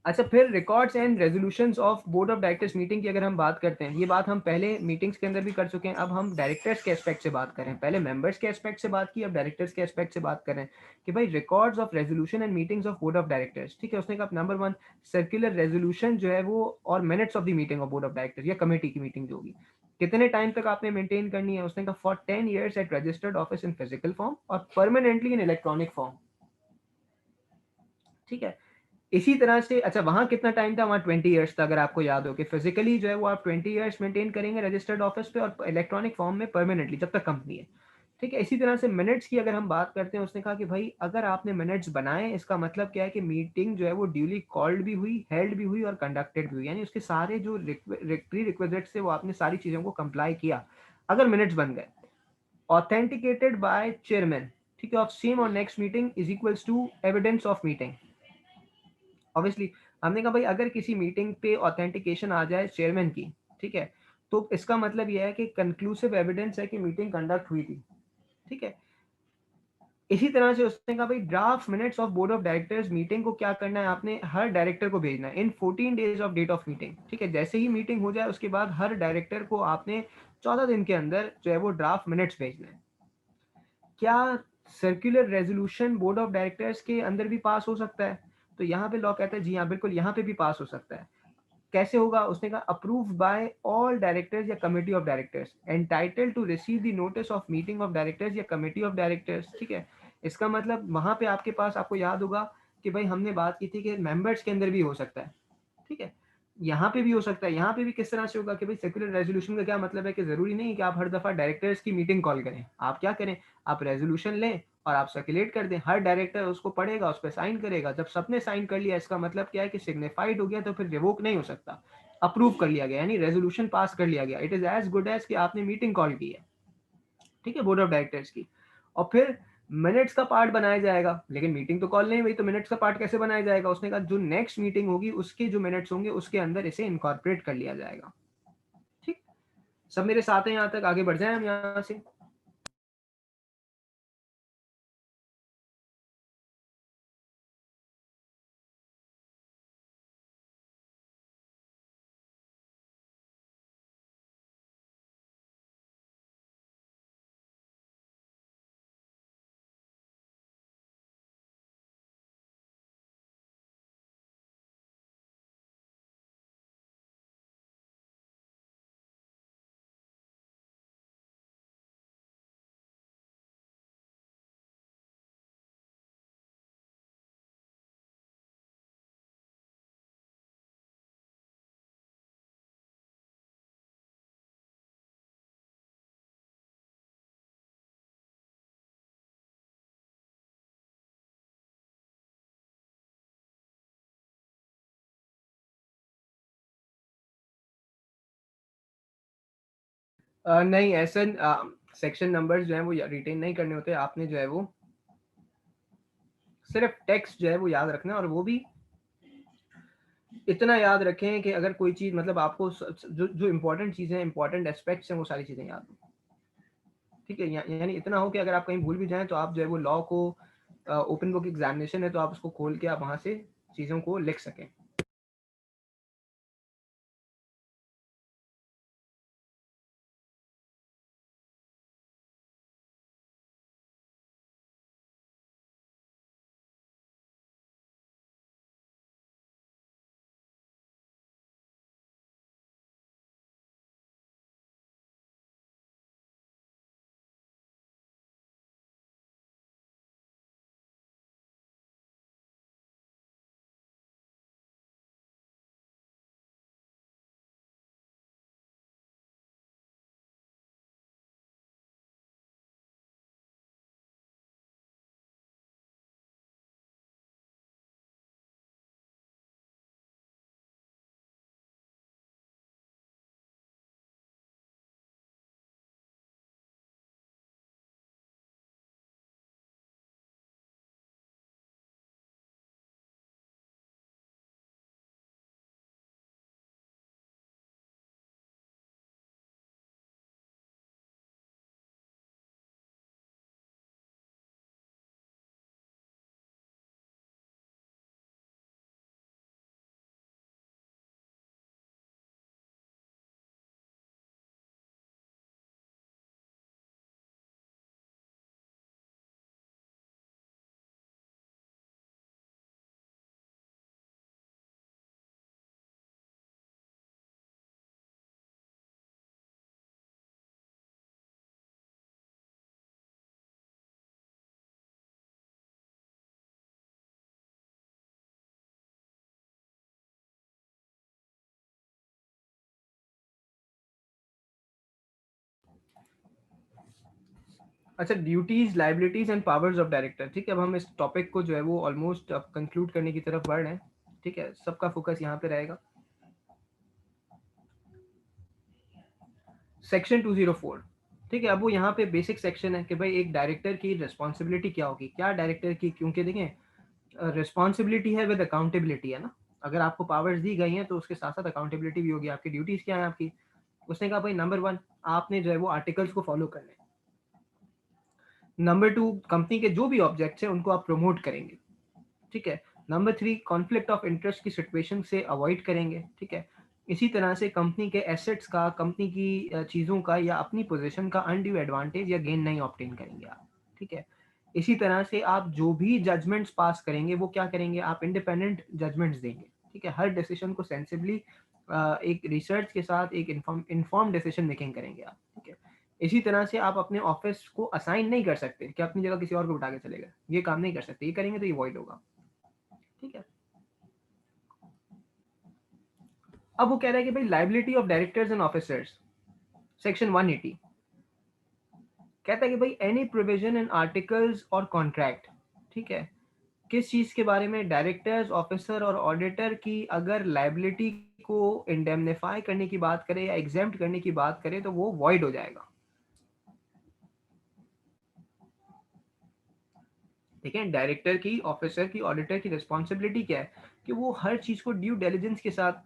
[SPEAKER 1] अच्छा फिर records and resolutions of board of directors meeting की अगर हम बात करते हैं, ये बात हम पहले मीटिंग्स के अंदर भी कर चुके हैं। अब हम डायरेक्टर्स के एस्पेक्ट से बात करें। पहले मेंबर्स के एस्पेक्ट से बात की, अब डायरेक्टर्स के एस्पेक्ट से बात करें कि भाई records of resolution and meetings of board of directors. ठीक है, उसने कहा नंबर 1 सर्कुलर रेजोल्यूशन जो है वो और minutes of the meeting of board of directors या कमेटी की मीटिंग जो होगी कितने टाइम तक आपने मेंटेन करनी है। उसने कहा for 10 years at registered office in physical form और परमानेंटली इन इलेक्ट्रॉनिक फॉर्म। ठीक है, इसी तरह से अच्छा वहां कितना टाइम था, वहां 20 ईयर्स था। अगर आपको याद हो कि फिजिकली जो है वो आप 20 ईयर्स मेंटेन करेंगे रजिस्टर्ड ऑफिस पे, और इलेक्ट्रॉनिक फॉर्म में परमानेंटली जब तक कंपनी है। ठीक है, इसी तरह से मिनट्स की अगर हम बात करते हैं, उसने कहा कि भाई अगर आपने मिनट्स बनाए इसका मतलब क्या है कि मीटिंग जो है वो ड्यूली कॉल्ड भी हुई, हेल्ड भी हुई और कंडक्टेड भी हुई, यानी उसके सारे जो प्री रिक्विजिट्स थे वो आपने सारी चीजों को कंप्लाई किया अगर मिनट्स बन गए। ऑथेंटिकेटेड बाय चेयरमैन, ठीक है, ऑफ सेम और next meeting is equals to evidence of meeting. Obviously हमने कहा भाई अगर किसी मीटिंग पे ऑथेंटिकेशन आ जाए चेयरमैन की, ठीक है, तो इसका मतलब यह है कि कंक्लूसिव एविडेंस है कि मीटिंग कंडक्ट हुई थी। ठीक है, इसी तरह से उसने कहा भाई draft minutes of board of directors meeting को क्या करना है, आपने हर डायरेक्टर को भेजना है in 14 days of date of meeting. ठीक है, जैसे ही मीटिंग हो जाए उसके बाद हर डायरेक्टर को आपने 14 दिन के अंदर जो है वो ड्राफ्ट मिनट्स भेजना है। क्या circular resolution board of directors के अंदर भी पास हो सकता है। तो यहाँ पे लॉ कहता है जी हाँ बिल्कुल यहाँ पे भी पास हो सकता है। कैसे होगा। उसने कहा अप्रूव्ड बाय ऑल डायरेक्टर्स या committee of directors entitled to receive the notice of meeting of directors या कमेटी ऑफ डायरेक्टर्स। ठीक है, इसका मतलब वहाँ पे आपके पास, आपको याद होगा कि भाई हमने बात की थी कि मेंबर्स के अंदर भी हो सकता है, ठीक है? यहाँ पे भी हो सकता है, यहाँ पे भी किस तरह से होगा कि भाई सर्कुलर रेज़ोल्यूशन का क्या मतलब है कि ज़रूरी नहीं है कि आप हर दफ़ा डायरेक्टर्स की मीटिंग कॉल करें। आप क्या करें, आप रेज़ोल्यूशन लें और आप सर्कुलेट कर दें। हर डायरेक्टर उसको पढ़ेगा, उस पे साइन करेगा। जब सबने साइन कर लिया, इसका मतलब क्या है कि सिग्निफाइड हो गया, तो फिर रिवोक नहीं हो सकता। अप्रूव कर लिया गया, यानी रेज़ोल्यूशन पास कर लिया गया। It is as good as कि आपने मीटिंग कॉल की है, ठीक है, बोर्ड ऑफ डायरेक्टर्स की। और फिर मिनट्स का पार्ट बनाया जाएगा, लेकिन मीटिंग तो कॉल नहीं हुई, तो मिनट्स का पार्ट कैसे बनाया जाएगा? उसने कहा जो नेक्स्ट मीटिंग होगी उसके जो मिनट्स होंगे उसके अंदर इसे इनकॉर्पोरेट कर लिया जाएगा। ठीक? सब मेरे साथ हैं यहाँ तक? आगे बढ़ जाएँ हम यहाँ से? नहीं, ऐसा सेक्शन नंबर्स जो हैं वो रिटेन नहीं करने होते। आपने जो है वो सिर्फ़ टेक्स्ट जो है वो याद रखना है, और वो भी इतना याद रखें कि अगर कोई चीज़, मतलब आपको जो जो इम्पोर्टेंट चीज़ें, इम्पोर्टेंट एस्पेक्ट्स हैं, वो सारी चीज़ें याद हों। ठीक है? यानी इतना हो कि अगर आप कहीं भूल भी जाएँ तो आप जो है वो लॉ को, ओपन बुक एग्ज़ामिनेशन है तो आप उसको खोल के आप वहाँ से चीज़ों को लिख सकें। अच्छा, duties, liabilities and powers of director. ठीक है, अब हम इस टॉपिक को जो है वो ऑलमोस्ट अब कंक्लूड करने की तरफ बढ़ रहे हैं। ठीक है, सबका फोकस यहाँ पे रहेगा। सेक्शन 204। ठीक है, अब वो यहाँ पे बेसिक सेक्शन है कि भाई एक डायरेक्टर की रिस्पॉन्सिबिलिटी क्या होगी, क्या डायरेक्टर की, क्योंकि देखें रिस्पॉन्सिबिलिटी है विद अकाउंटेबिलिटी, है ना? अगर आपको पावर्स दी गई हैं तो उसके साथ साथ अकाउंटेबिलिटी भी होगी। आपकी ड्यूटीज़ क्या है आपकी? उसने कहा भाई नंबर 1, आपने जो है वो आर्टिकल्स को फॉलो करना है। नंबर 2, कंपनी के जो भी ऑब्जेक्ट्स हैं उनको आप प्रमोट करेंगे। ठीक है? नंबर 3, कॉन्फ्लिक्ट ऑफ इंटरेस्ट की सिचुएशन से अवॉइड करेंगे। ठीक है? इसी तरह से कंपनी के एसेट्स का, कंपनी की चीज़ों का या अपनी पोजीशन का अनड्यू एडवांटेज या गेन नहीं ऑब्टेन करेंगे आप। ठीक है? इसी तरह से आप जो भी जजमेंट्स पास करेंगे वो क्या करेंगे, आप इंडिपेंडेंट जजमेंट्स देंगे। ठीक है? हर डिसीजन को सेंसिबली एक रिसर्च के साथ एक इन्फॉर्म डिसीजन मेकिंग करेंगे आप। ठीक है? इसी तरह से आप अपने ऑफिस को असाइन नहीं कर सकते कि अपनी जगह किसी और को बिठा के चले गए, ये काम नहीं कर सकते, ये करेंगे तो ये वॉइड होगा। ठीक है। अब वो कह रहा है कि भाई liability of directors and officers, section 180 कहता है कि भाई एनी प्रोविजन इन आर्टिकल्स और कॉन्ट्रैक्ट, ठीक है, किस चीज के बारे में, डायरेक्टर्स, ऑफिसर और ऑडिटर की अगर लाइबिलिटी को इंडेमनीफाई करने की बात करें या एग्जेम्प्ट करने की बात करें तो वो वॉइड हो जाएगा। ठीक है, डायरेक्टर की, ऑफिसर की, ऑडिटर की रिस्पॉन्सिबिलिटी क्या है कि वो हर चीज को ड्यू डिलिजेंस के साथ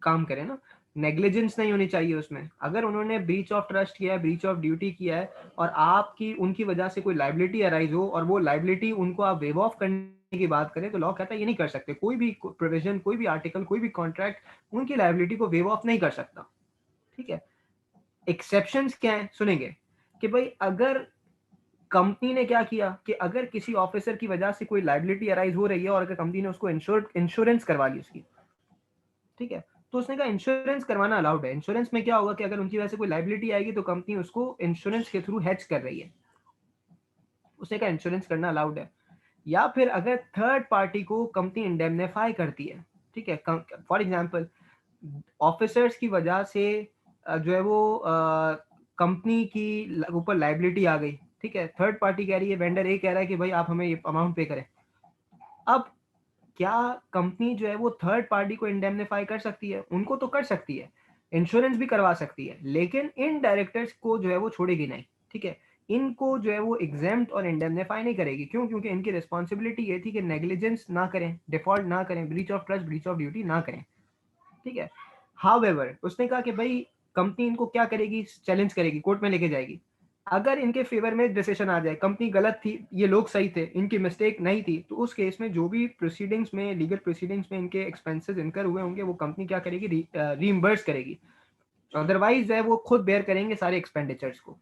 [SPEAKER 1] काम करें ना, नेग्लिजेंस नहीं होनी चाहिए उसमें। अगर उन्होंने ब्रीच ऑफ ट्रस्ट किया है, ब्रीच ऑफ ड्यूटी किया है और आपकी उनकी वजह से कोई लाइबिलिटी अराइज हो और वो लाइबिलिटी उनको आप वेव ऑफ करने की बात करें तो लॉ कहता है ये नहीं कर सकते, कोई भी प्रोविजन, कोई भी आर्टिकल, कोई भी कॉन्ट्रैक्ट उनकी लाइबिलिटी को वेव ऑफ नहीं कर सकता। ठीक है। एक्सेप्शंस क्या है सुनेंगे कि भाई अगर कंपनी ने क्या किया कि अगर किसी ऑफिसर की वजह से कोई लाइबिलिटी अराइज हो रही है और अगर कंपनी ने उसको इंश्योरेंस करवा ली उसकी, ठीक है, तो उसने कहा इंश्योरेंस करवाना अलाउड है। इंश्योरेंस में क्या होगा कि अगर उनकी वजह से कोई लाइबिलिटी आएगी तो कंपनी उसको इंश्योरेंस के थ्रू हेज कर रही है, उसने कहा इंश्योरेंस करना अलाउड है। या फिर अगर थर्ड पार्टी को कंपनी इंडेमनीफाई करती है, ठीक है, फॉर एग्जांपल ऑफिसर्स की वजह से जो है वो कंपनी की ऊपर लाइबिलिटी आ गई, ठीक है, थर्ड पार्टी कह रही है, वेंडर ए कह रहा है कि भाई आप हमें ये अमाउंट पे करें। अब क्या कंपनी जो है वो थर्ड पार्टी को इंडेमनीफाई कर सकती है? उनको तो कर सकती है, इंश्योरेंस भी करवा सकती है, लेकिन इन डायरेक्टर्स को जो है वो छोड़ेगी नहीं। ठीक है, इनको जो है वो एग्जेम्प्ट और इंडेमनीफाई नहीं करेगी। क्यों? क्योंकि इनकी रिस्पॉन्सिबिलिटी ये थी कि नेग्लिजेंस ना करें, डिफॉल्ट ना करें, breach of trust, breach of duty ना करें। ठीक है। हाउएवर उसने कहा कि भाई कंपनी इनको क्या करेगी, चैलेंज करेगी, कोर्ट में लेके जाएगी। अगर इनके फेवर में डिसीजन आ जाए, कंपनी गलत थी, ये लोग सही थे, इनकी मिस्टेक नहीं थी, तो उस केस में जो भी प्रोसीडिंग्स में, लीगल प्रोसीडिंग्स में इनके एक्सपेंसेस इनकर हुए होंगे वो कंपनी क्या करेगी, रीइंबर्स करेगी। अदरवाइज जो है वो खुद बेयर करेंगे सारे एक्सपेंडिचर्स को।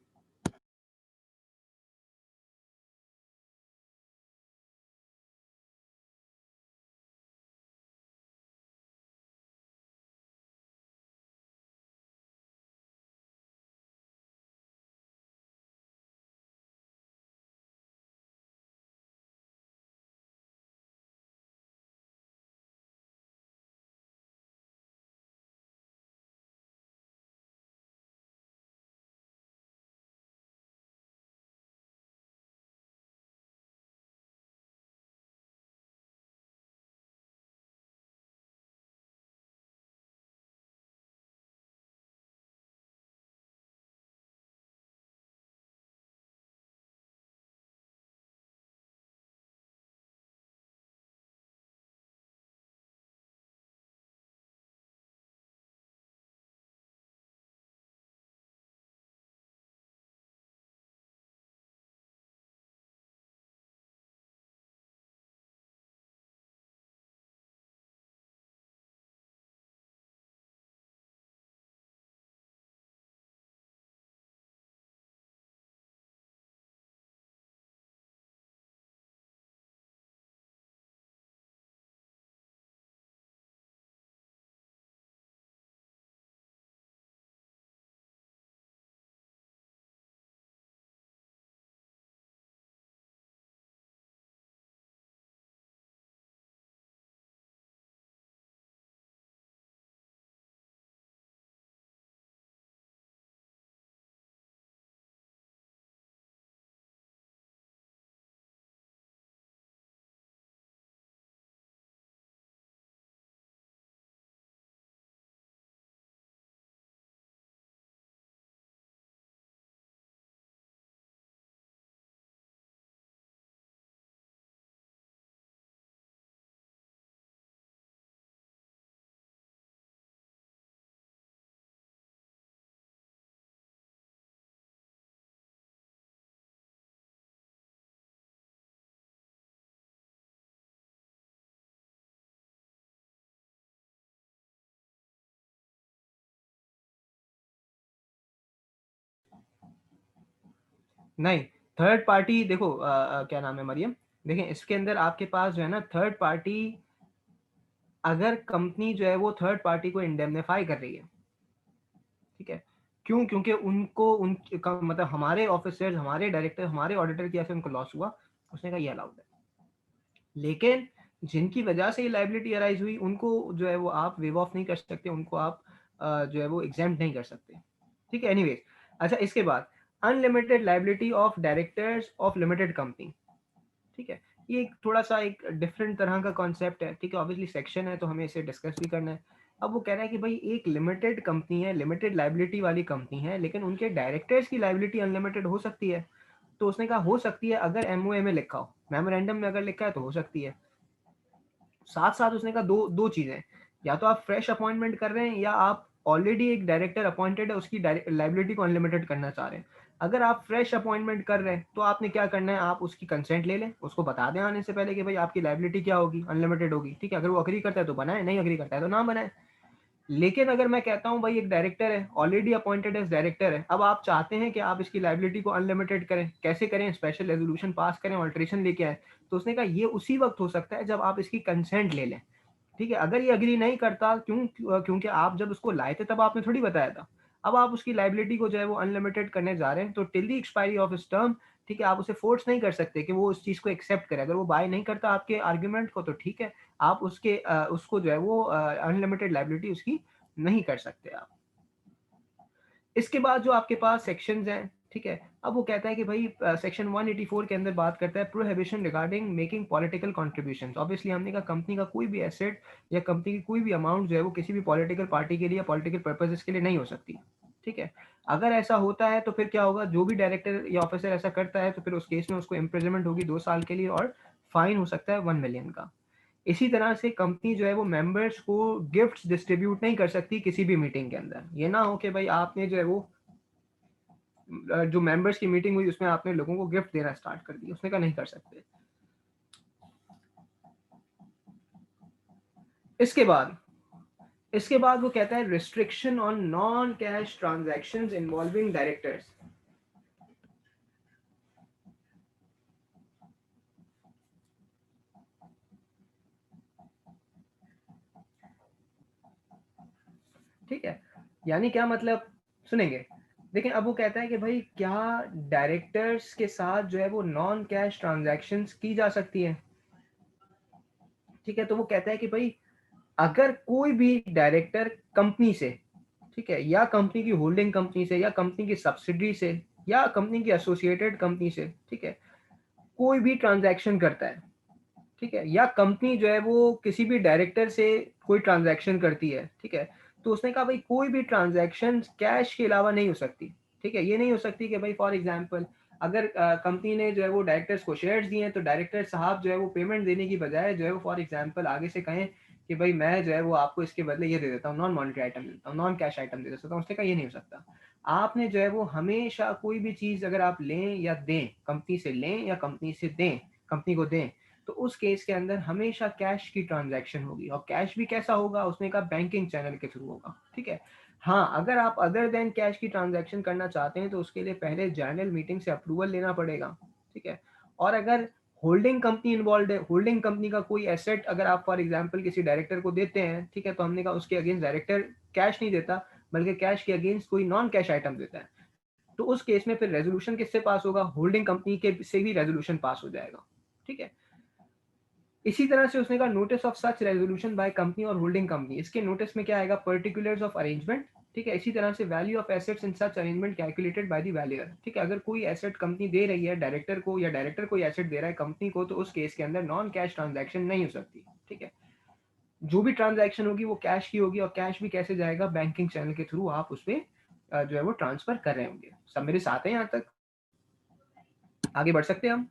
[SPEAKER 1] नहीं, थर्ड पार्टी देखो, क्या नाम है मरियम, देखें इसके अंदर आपके पास जो है ना थर्ड पार्टी, अगर कंपनी जो है वो थर्ड पार्टी को इंडेमनीफाई कर रही है, ठीक है, क्यों? क्योंकि उनको मतलब हमारे ऑफिसर्स, हमारे डायरेक्टर, हमारे ऑडिटर की ऐसे उनको लॉस हुआ, उसने कहा ये अलाउड है। लेकिन जिनकी वजह से ये लाइबिलिटी अराइज हुई, उनको जो है वो आप वेव ऑफ नहीं कर सकते, उनको आप जो है वो एग्जाम्प्ट नहीं कर सकते। ठीक है, एनीवेज। अच्छा, इसके बाद unlimited liability of directors of limited company. ठीक है, ये एक थोड़ा सा एक डिफरेंट तरह का कॉन्सेप्ट है। ठीक है, ऑब्वियसली सेक्शन है तो हमें इसे डिस्कस भी करना है। अब वो कह रहा है कि भाई एक लिमिटेड कंपनी है, लिमिटेड लाइबिलिटी वाली कंपनी है, लेकिन उनके डायरेक्टर्स की लाइबिलिटी अनलिमिटेड हो सकती है। तो उसने कहा हो सकती है अगर एमओए में लिखा हो, मेमोरेंडम में अगर लिखा है तो हो सकती है। साथ साथ उसने कहा दो दो चीजें, या तो आप फ्रेश अपॉइंटमेंट कर रहे हैं या आप ऑलरेडी एक डायरेक्टर अपॉइंटेड है उसकी लाइबिलिटी को अनलिमिटेड करना चाह रहे हैं। अगर आप फ्रेश अपॉइंटमेंट कर रहे हैं तो आपने क्या करना है, आप उसकी कंसेंट ले लें, उसको बता दें आने से पहले कि भाई आपकी लाइबिलिटी क्या होगी, अनलिमिटेड होगी। ठीक है, अगर वो अग्री करता है तो बनाए, नहीं अग्री करता है तो ना बनाए। लेकिन अगर मैं कहता हूं भाई एक डायरेक्टर है, ऑलरेडी अपॉइंटेड एज डायरेक्टर है, अब आप चाहते हैं कि आप इसकी लाइबिलिटी को अनलिमिटेड करें, कैसे करें? स्पेशल रेजोल्यूशन पास करें, ऑल्ट्रेशन लेके आए। तो उसने कहा ये उसी वक्त हो सकता है जब आप इसकी कंसेंट ले लें। ठीक है, अगर ये अग्री नहीं करता, क्योंकि आप जब उसको लाए थे तब आपने थोड़ी बताया था। अब आप उसकी लाइबिलिटी को जो है वो अनलिमिटेड करने जा रहे हैं, तो टिल द एक्सपायरी ऑफ इस टर्म, ठीक है, आप उसे फोर्स नहीं कर सकते कि वो उस चीज को एक्सेप्ट करे। अगर वो बाय नहीं करता आपके आर्ग्यूमेंट को, तो ठीक है, आप उसको जो है वो अनलिमिटेड लाइबिलिटी उसकी नहीं कर सकते आप। इसके बाद जो आपके पास सेक्शंस हैं, ठीक है, अब वो कहता है कि भाई सेक्शन 184 के अंदर बात करता है prohibition regarding making political contributions. Obviously हमने कहा कंपनी का कोई भी एसेट या कंपनी की कोई भी अमाउंट जो है वो किसी भी पॉलिटिकल पार्टी के लिए या पॉलिटिकल पर्पजेस के लिए नहीं हो सकती। ठीक है, अगर ऐसा होता है तो फिर क्या होगा, जो भी डायरेक्टर या ऑफिसर ऐसा करता है तो फिर उस केस में उसको इम्प्रिजनमेंट होगी 2 साल के लिए और फाइन हो सकता है 1 मिलियन का। इसी तरह से कंपनी जो है वो मेंबर्स को गिफ्ट्स डिस्ट्रीब्यूट नहीं कर सकती किसी भी मीटिंग के अंदर। ये ना हो कि भाई आपने जो है वो जो मेंबर्स की मीटिंग हुई उसमें आपने लोगों को गिफ्ट देना स्टार्ट कर दिया, उसने कहा नहीं कर सकते। इसके बाद इसके बाद वो कहता है restriction on non cash transactions involving directors. ठीक है, यानी क्या मतलब, सुनेंगे। लेकिन अब वो कहता है कि भाई क्या डायरेक्टर्स के साथ जो है वो नॉन कैश ट्रांजैक्शंस की जा सकती है। ठीक है, तो वो कहता है कि भाई अगर कोई भी डायरेक्टर कंपनी से, ठीक है, या कंपनी की होल्डिंग कंपनी से या कंपनी की सब्सिडरी से या कंपनी की एसोसिएटेड कंपनी से, ठीक है, कोई भी ट्रांजैक्शन करता है, ठीक है, या कंपनी जो है वो किसी भी डायरेक्टर से कोई ट्रांजैक्शन करती है, ठीक है, तो उसने कहा भाई कोई भी ट्रांजैक्शन कैश के अलावा नहीं हो सकती। ठीक है, ये नहीं हो सकती कि भाई फॉर एग्जांपल अगर कंपनी ने जो है वो डायरेक्टर्स को शेयर्स दिए हैं तो डायरेक्टर साहब जो है वो पेमेंट देने की बजाय जो है वो फॉर एग्जांपल आगे से कहें कि भाई मैं जो है वो आपको इसके बदले ये दे देता हूँ, नॉन मॉनिटरी आइटम दे देता हूँ, नॉन कैश आइटम दे देता हूँ। उसने कहा ये नहीं हो सकता। आपने जो है वो हमेशा कोई भी चीज अगर आप लें या दें, कंपनी से लें या कंपनी से दें, कंपनी को दें, तो उस केस के अंदर हमेशा कैश की ट्रांजैक्शन होगी। और कैश भी कैसा होगा, उसने कहा बैंकिंग चैनल के थ्रू होगा। ठीक है, हाँ, अगर आप अदर देन कैश की ट्रांजैक्शन करना चाहते हैं तो उसके लिए पहले जनरल मीटिंग से अप्रूवल लेना पड़ेगा। ठीक है, और अगर होल्डिंग कंपनी इन्वॉल्व है, होल्डिंग कंपनी का कोई एसेट अगर आप फॉर एग्जांपल किसी डायरेक्टर को देते हैं, ठीक है, तो हमने कहा उसके अगेंस्ट डायरेक्टर कैश नहीं देता, बल्कि कैश के अगेंस्ट कोई नॉन कैश आइटम देता है, तो उस केस में फिर रेजोल्यूशन किससे पास होगा, होल्डिंग कंपनी के से भी रेजोल्यूशन पास हो जाएगा। ठीक है, इसी तरह से उसने कहा notice of such resolution by company और होल्डिंग कंपनी। इसके नोटिस में क्या आएगा, पर्टिकुलर्स ऑफ अरेंजमेंट। ठीक है, इसी तरह से value of assets in such arrangement calculated by the valuer. ठीक है, अगर कोई एसेट कंपनी दे रही है डायरेक्टर को या डायरेक्टर कोई एसेट दे रहा है कंपनी को, तो उस केस के अंदर नॉन कैश ट्रांजैक्शन नहीं हो सकती। ठीक है, जो भी ट्रांजैक्शन होगी वो कैश की होगी, और कैश भी कैसे जाएगा, बैंकिंग चैनल के थ्रू आप उसमें जो है वो ट्रांसफर कर रहे होंगे। सब मेरे साथ हैं यहाँ तक, आगे बढ़ सकते हैं हम।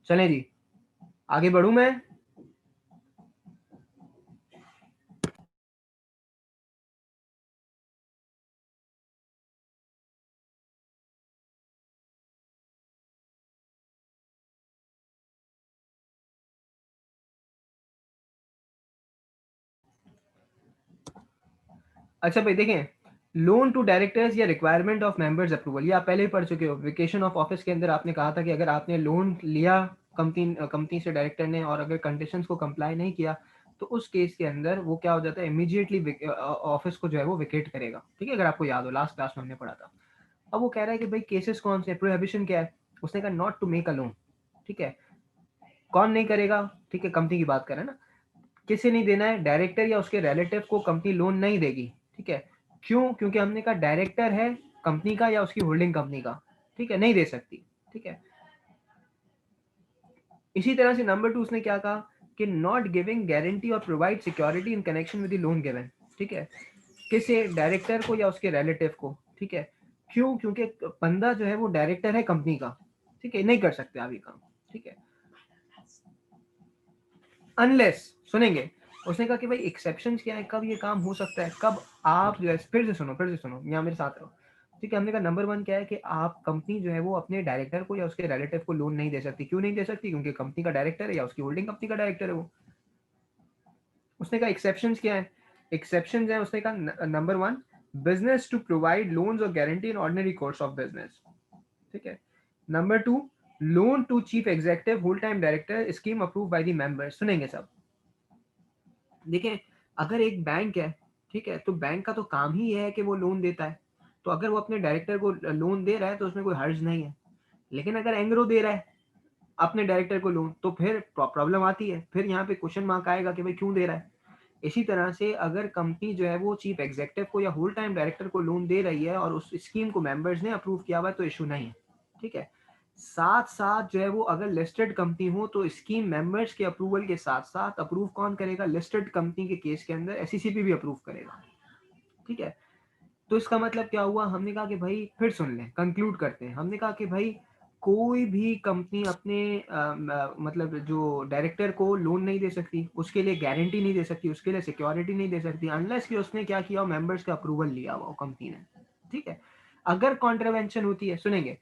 [SPEAKER 1] चलें जी, आगे बढ़ूं मैं। अच्छा भाई देखें, लोन टू डायरेक्टर्स या रिक्वायरमेंट ऑफ मेंबर्स अप्रूवल, ये आप पहले ही पढ़ चुके हो। वेकेशन ऑफ ऑफिस के अंदर आपने कहा था कि अगर आपने लोन लिया कंपनी से डायरेक्टर ने, और अगर कंडीशंस को कंप्लाई नहीं किया, तो उस केस के अंदर वो क्या हो जाता है, इमीडिएटली ऑफिस को जो है वो विकेट करेगा। ठीक है, अगर आपको याद हो लास्ट क्लास में हमने पढ़ा था। अब वो कह रहा है कि भाई केसेस कौन से, प्रोहिबिशन क्या है। उसने कहा not to make a loan. ठीक है, कौन नहीं करेगा, ठीक है, कंपनी की बात कर रहे हैं ना। किसे नहीं देना है, डायरेक्टर या उसके रिलेटिव को कंपनी लोन नहीं देगी। ठीक है, क्यों, क्योंकि हमने कहा डायरेक्टर है कंपनी का या उसकी होल्डिंग कंपनी का। ठीक है, नहीं दे सकती। ठीक है, इसी तरह से नंबर 2 उसने क्या कहा कि नॉट गिविंग गारंटी और provide security in connection with the loan given. ठीक है, किसे, डायरेक्टर को या उसके रिलेटिव को। ठीक है, क्यों, क्योंकि बंदा जो है वो डायरेक्टर है कंपनी का। ठीक है, नहीं कर सकते आप ये काम। ठीक है, अनलेस, सुनेंगे, उसने कहा कि भाई एक्सेप्शन क्या है, कब ये काम हो सकता है, कब आप जो है, फिर से सुनो यहाँ मेरे साथ रहो। ठीक है, हमने कहा नंबर 1 क्या है कि आप कंपनी जो है वो अपने डायरेक्टर को या उसके रिलेटिव को लोन नहीं दे सकती। क्यों नहीं दे सकती, क्योंकि कंपनी का डायरेक्टर है या उसकी होल्डिंग कंपनी का डायरेक्टर है वो। उसने कहा एक्सेप्शन क्या है, एक्सेप्शन है, उसने कहा number 1, business to provide loans or guarantee in ordinary course of business. ठीक है, number 2, loan to chief executive whole time director scheme approve by the member. सुनेंगे सब। देखें, अगर एक बैंक है, ठीक है, तो बैंक का तो काम ही है कि वो लोन देता है। तो अगर वो अपने डायरेक्टर को लोन दे रहा है तो उसमें कोई हर्ज नहीं है। लेकिन अगर एंग्रो दे रहा है अपने डायरेक्टर को लोन, तो फिर प्रॉब्लम आती है, फिर यहाँ पे क्वेश्चन मार्क आएगा कि भाई क्यों दे रहा है। इसी तरह से अगर कंपनी जो है वो चीफ एग्जीक्यूटिव को या होल टाइम डायरेक्टर को लोन दे रही है और उस स्कीम को मेंबर्स ने अप्रूव किया हुआ है, तो इशू नहीं है। ठीक है, साथ साथ जो है वो अगर लिस्टेड कंपनी हो तो स्कीम मेंबर्स के अप्रूवल के साथ साथ अप्रूव कौन करेगा, लिस्टेड कंपनी के केस के अंदर एसईसीपी भी अप्रूव करेगा। ठीक है, तो इसका मतलब क्या हुआ, हमने कहा कि भाई फिर सुन लें, कंक्लूड करते हैं। हमने कहा कि भाई कोई भी कंपनी अपने मतलब जो डायरेक्टर को लोन नहीं दे सकती, उसके लिए गारंटी नहीं दे सकती, उसके लिए सिक्योरिटी नहीं दे सकती, अनलेस कि उसने क्या किया हो, मेंबर्स का अप्रूवल लिया हुआ कंपनी ने। ठीक है, अगर कॉन्ट्रवेंशन होती है, सुनेंगे,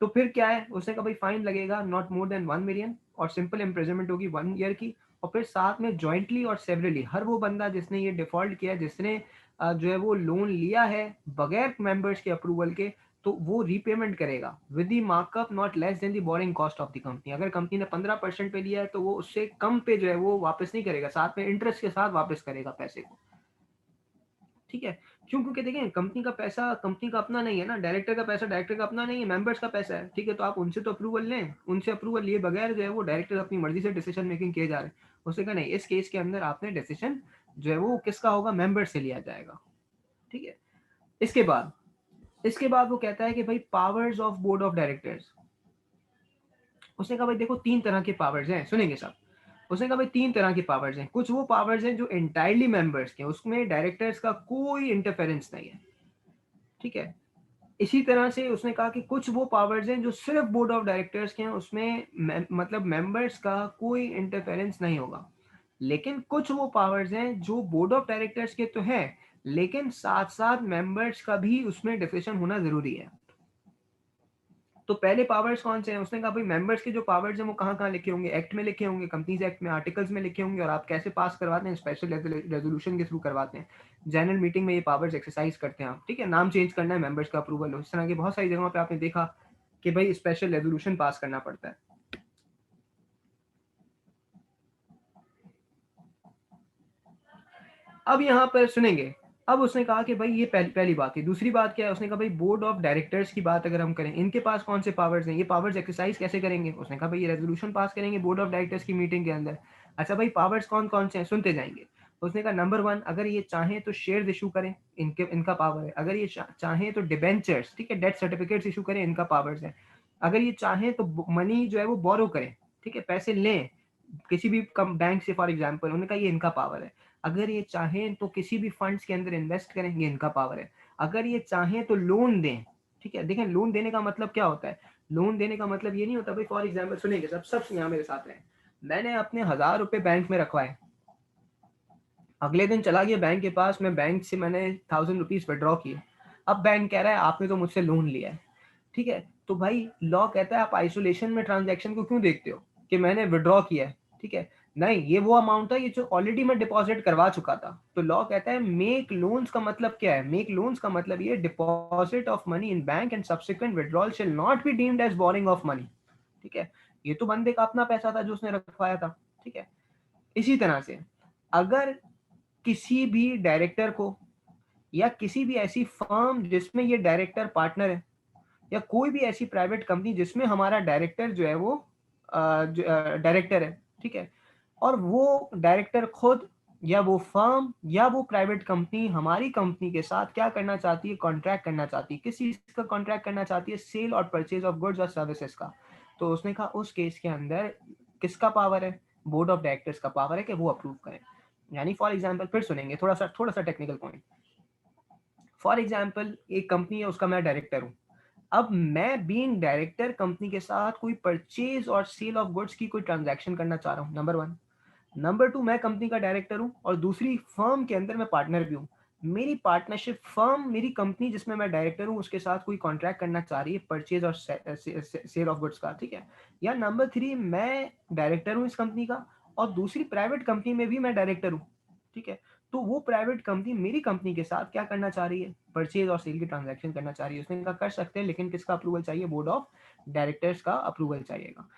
[SPEAKER 1] तो फिर क्या है, उसने कहा भाई फाइन लगेगा नॉट मोर देन 1 मिलियन, और सिंपल इम्प्रिजनमेंट होगी 1 ईयर की। और फिर साथ में जॉइंटली और सेवरली हर वो बंदा जिसने ये डिफॉल्ट किया, जिसने जो है वो लोन लिया है बगैर मेंबर्स के अप्रूवल के, तो वो रीपेमेंट करेगा with the markup not less than the borrowing cost of the company. अगर कंपनी ने 15% पे लिया है तो वो उससे कम पे जो है वो वापस नहीं करेगा, साथ में इंटरेस्ट के साथ वापस करेगा पैसे को। ठीक है, क्यों, क्योंकि देखिए कंपनी का पैसा कंपनी का अपना नहीं है ना, डायरेक्टर का पैसा डायरेक्टर का अपना नहीं है, मेंबर्स का पैसा है। ठीक है, तो आप उनसे तो अप्रूवल लें, उनसे अप्रूवल लिए बगैर जो है वो डायरेक्टर अपनी मर्जी से डिसीजन मेकिंग किए जा रहे हैं। उसने कहा नहीं, इस केस के अंदर आपने डिसीजन जो है वो किसका होगा, मेंबर से लिया जाएगा। ठीक है, इसके बाद वो कहता है कि भाई powers of board of directors. उसने कहा भाई देखो 3 तरह के पावर्स हैं, सुनेंगे सब। उसने कहा भाई 3 तरह के पावर्स हैं, कुछ वो पावर्स हैं जो एंटायरली मेंबर्स के, उसमें डायरेक्टर्स का कोई इंटरफेरेंस नहीं है। ठीक है, इसी तरह से उसने कहा कि कुछ वो पावर्स हैं जो सिर्फ बोर्ड ऑफ डायरेक्टर्स के हैं, उसमें मतलब मेंबर्स का कोई इंटरफेरेंस नहीं होगा। लेकिन कुछ वो पावर्स हैं जो बोर्ड ऑफ डायरेक्टर्स के तो हैं, लेकिन साथ साथ मेंबर्स का भी उसमें डिसीजन होना जरूरी है। तो पहले पावर्स कौन से हैं, उसने कहा भाई मेंबर्स के जो पावर्स हैं वो कहाँ कहाँ लिखे होंगे, एक्ट में लिखे होंगे, कंपनीज एक्ट में आर्टिकल्स में लिखे होंगे, और आप कैसे पास करवाते हैं, स्पेशल रेजोल्यूशन के थ्रू करवाते हैं। जनरल मीटिंग में ये पावर्स एक्सरसाइज करते हैं आप। ठीक है, नाम चेंज करना है, मेंबर्स का अप्रूवल हो, इस तरह की बहुत सारी जगहों पे आपने देखा कि भाई स्पेशल रेजोल्यूशन पास करना पड़ता है। अब यहाँ पर सुनेंगे, अब उसने कहा कि भाई ये पहली बात है। दूसरी बात क्या है, उसने कहा भाई बोर्ड ऑफ डायरेक्टर्स की बात अगर हम करें, इनके पास कौन से पावर्स हैं, ये पावर्स एक्सरसाइज कैसे करेंगे। उसने कहा भाई ये रेजोल्यूशन पास करेंगे बोर्ड ऑफ डायरेक्टर्स की मीटिंग के अंदर। अच्छा भाई पावर्स कौन कौन से हैं, सुनते जाएंगे। उसने कहा नंबर 1, अगर ये चाहें तो शेयर इशू करें, इनका पावर है। अगर ये चाहें तो डिबेंचर्स, ठीक है, डेट सर्टिफिकेट्स इशू करें, इनका पावर्स है। अगर ये चाहें तो मनी जो है वो बोरो करें, ठीक है, पैसे लें किसी भी कम बैंक से, फॉर एग्जांपल, उन्होंने कहा ये इनका पावर है। अगर ये चाहें तो किसी भी फंड्स के अंदर इन्वेस्ट करें, ये इनका पावर है। अगर ये चाहें तो लोन दें। ठीक है, देखें लोन देने का मतलब क्या होता है, लोन देने का मतलब ये नहीं होता भाई, फॉर एग्जाम्पल सुनेंगे सब यहाँ मेरे साथ हैं, मैंने अपने 1000 रुपए बैंक में रखवाए, अगले दिन चला गया बैंक के पास, मैं बैंक से मैंने 1000 रुपीज विड्रॉ किए, अब बैंक कह रहा है आपने तो मुझसे लोन लिया है, ठीक है, तो भाई लॉ कहता है आप आइसोलेशन में ट्रांजैक्शन को क्यों देखते हो कि मैंने विड्रॉ किया है, ठीक है, नहीं ये वो अमाउंट था ये जो ऑलरेडी मैं डिपॉजिट करवा चुका था, तो लॉ कहता है मेक लोन्स का मतलब क्या है, मेक लोन्स का मतलब ये deposit of money in bank and subsequent withdrawal shall not be deemed as borrowing of money, ठीक है, ये तो बंदे का अपना पैसा था जो उसने रखवाया था, ठीक है। इसी तरह से अगर किसी भी डायरेक्टर को या किसी भी ऐसी फर्म जिसमें ये डायरेक्टर पार्टनर है या कोई भी ऐसी प्राइवेट कंपनी जिसमें हमारा डायरेक्टर जो है वो डायरेक्टर है, ठीक है, और वो डायरेक्टर खुद या वो फर्म या वो प्राइवेट कंपनी हमारी कंपनी के साथ क्या करना चाहती है, कॉन्ट्रैक्ट करना चाहती है, किस चीज का कॉन्ट्रैक्ट करना चाहती है, सेल और परचेज ऑफ गुड्स और सर्विसेज का, तो उसने कहा उस केस के अंदर किसका पावर है, बोर्ड ऑफ डायरेक्टर्स का पावर है कि वो अप्रूव करें। यानी फॉर एग्जाम्पल फिर सुनेंगे थोड़ा सा टेक्निकल पॉइंट, फॉर एग्जाम्पल एक कंपनी है उसका मैं डायरेक्टर हूँ, अब मैं बीइंग डायरेक्टर कंपनी के साथ कोई परचेज और सेल ऑफ गुड्स की कोई ट्रांजैक्शन करना चाह रहा हूँ, नंबर वन। नंबर टू, मैं कंपनी का डायरेक्टर हूँ और दूसरी फर्म के अंदर मैं पार्टनर भी हूँ, मेरी पार्टनरशिप फर्म मेरी कंपनी जिसमें मैं डायरेक्टर हूँ उसके साथ कोई कॉन्ट्रैक्ट करना चाह रही है परचेज और सेल ऑफ गुड्स का, ठीक है। या नंबर थ्री, मैं डायरेक्टर हूँ इस कंपनी का और दूसरी प्राइवेट कंपनी में भी मैं डायरेक्टर हूँ, ठीक है, तो वो प्राइवेट कंपनी मेरी कंपनी के साथ क्या करना चाह रही है, परचेज और सेल की ट्रांजैक्शन करना चाह रही है, उसने कहा कर सकते हैं लेकिन किसका अप्रूवल चाहिए, बोर्ड ऑफ डायरेक्टर्स का अप्रूवल चाहिएगा।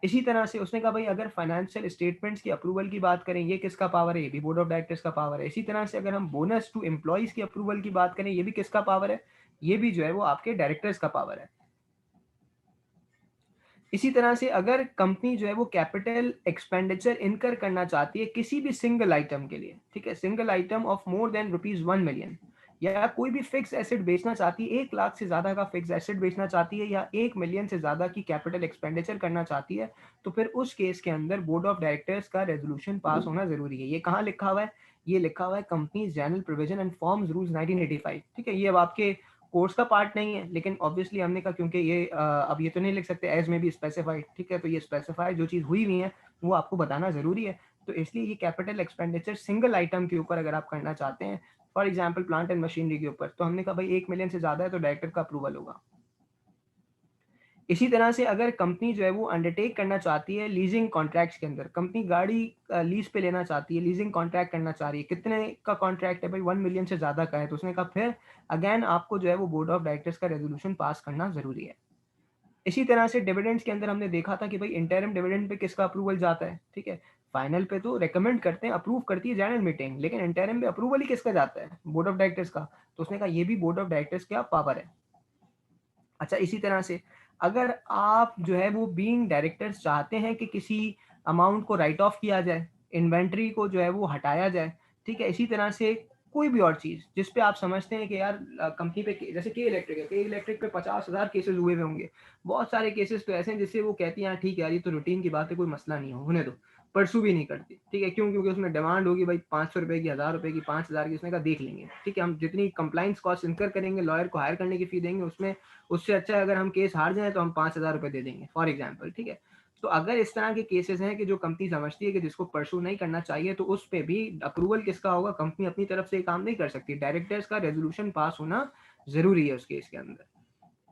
[SPEAKER 1] इसी तरह से उसने कहा भाई अगर फाइनेंशियल स्टेटमेंट्स की अप्रूवल की बात करें ये किसका पावर है, ये भी बोर्ड ऑफ डायरेक्टर्स का पावर है। इसी तरह से अगर हम बोनस टू एम्प्लॉइज की अप्रूवल की बात करें ये भी किसका पावर है, ये भी जो है वो आपके डायरेक्टर्स का पावर है। इसी तरह से अगर कंपनी जो है वो कैपिटल एक्सपेंडिचर इनकर करना चाहती है किसी भी सिंगल आइटम के लिए, ठीक है, single item of more than ₹1 million, या कोई भी फिक्स एसेट बेचना चाहती है, 1 लाख से ज्यादा का फिक्स एसेट बेचना चाहती है या 1 मिलियन से ज्यादा की कैपिटल एक्सपेंडिचर करना चाहती है, तो फिर उस केस के अंदर बोर्ड ऑफ डायरेक्टर्स का रेजोल्यूशन पास होना जरूरी है। ये कहाँ लिखा हुआ है, ये लिखा हुआ है companies general provision and forms rules 1985, ठीक है। ये अब आपके कोर्स का पार्ट नहीं है लेकिन ऑब्वियसली हमने कहा क्योंकि ये अब ये तो नहीं लिख सकते एज में भी स्पेसिफाइड, ठीक है, तो ये स्पेसिफाइड जो चीज़ हुई हुई है वो आपको बताना ज़रूरी है। तो इसलिए ये कैपिटल एक्सपेंडिचर सिंगल आइटम के ऊपर अगर आप करना चाहते हैं, for example plant and machinery के ऊपर, तो हमने कहा भाई 1 मिलियन से ज़्यादा है तो डायरेक्टर का अप्रूवल होगा। इसी तरह से अगर कंपनी जो है वो अंडरटेक करना चाहती है लीजिंग कॉन्ट्रैक्ट्स के अंदर, कंपनी गाड़ी लीज पे लेना चाहती है, लीजिंग कॉन्ट्रैक्ट करना चाह रही है, कितने का कॉन्ट्रैक्ट है भाई, 1 मिलियन से ज़्यादा का है, तो उसने कहा फिर अगेन आपको जो है वो बोर्ड ऑफ डायरेक्टर्स का रेजोल्यूशन पास करना ज़रूरी है। इसी तरह से डिविडेंड्स के अंदर हमने देखा था कि भाई इंटरिम डिविडेंड पे किसका अप्रूवल जाता है, ठीक है, फाइनल पे तो रेकमेंड करते हैं, अप्रूव करती है जनरल मीटिंग, लेकिन इंटरिम पे अप्रूवल ही किसका जाता है, बोर्ड ऑफ डायरेक्टर्स का, तो उसने कहा ये भी बोर्ड ऑफ डायरेक्टर्स का पावर है। अच्छा, इसी तरह से अगर आप जो है वो बीइंग डायरेक्टर्स चाहते हैं कि किसी अमाउंट को राइट ऑफ किया जाए, इन्वेंट्री को जो है वो हटाया जाए, ठीक है, इसी तरह से कोई भी और चीज़ जिस पे आप समझते हैं कि यार कंपनी पे जैसे के इलेक्ट्रिक है, के इलेक्ट्रिक पे 50,000 केसेस हुए हुए होंगे, बहुत सारे केसेस तो ऐसे हैं जिससे वो कहती हैं यार ठीक है यार ये तो रूटीन की बात है, कोई मसला नहीं हो, होने दो, परसू भी नहीं करती, ठीक है, क्यों, क्योंकि उसमें डिमांड होगी भाई 500 रुपए की, 1000 रुपए की, 5000 की, उसने कहा देख लेंगे, ठीक है, हम जितनी कंप्लाइंस कॉस्ट इनकर करेंगे, लॉयर को हायर करने की फी देंगे, उसमें उससे अच्छा है अगर हम केस हार जाएं तो हम 5,000 रुपए दे देंगे फॉर एग्जाम्पल, ठीक है। तो अगर इस तरह के केसेस हैं कि जो कंपनी समझती है कि जिसको परसू नहीं करना चाहिए तो उस पे भी अप्रूवल किसका होगा, कंपनी अपनी तरफ से काम नहीं कर सकती, डायरेक्टर्स का रेजोल्यूशन पास होना जरूरी है उस केस के अंदर।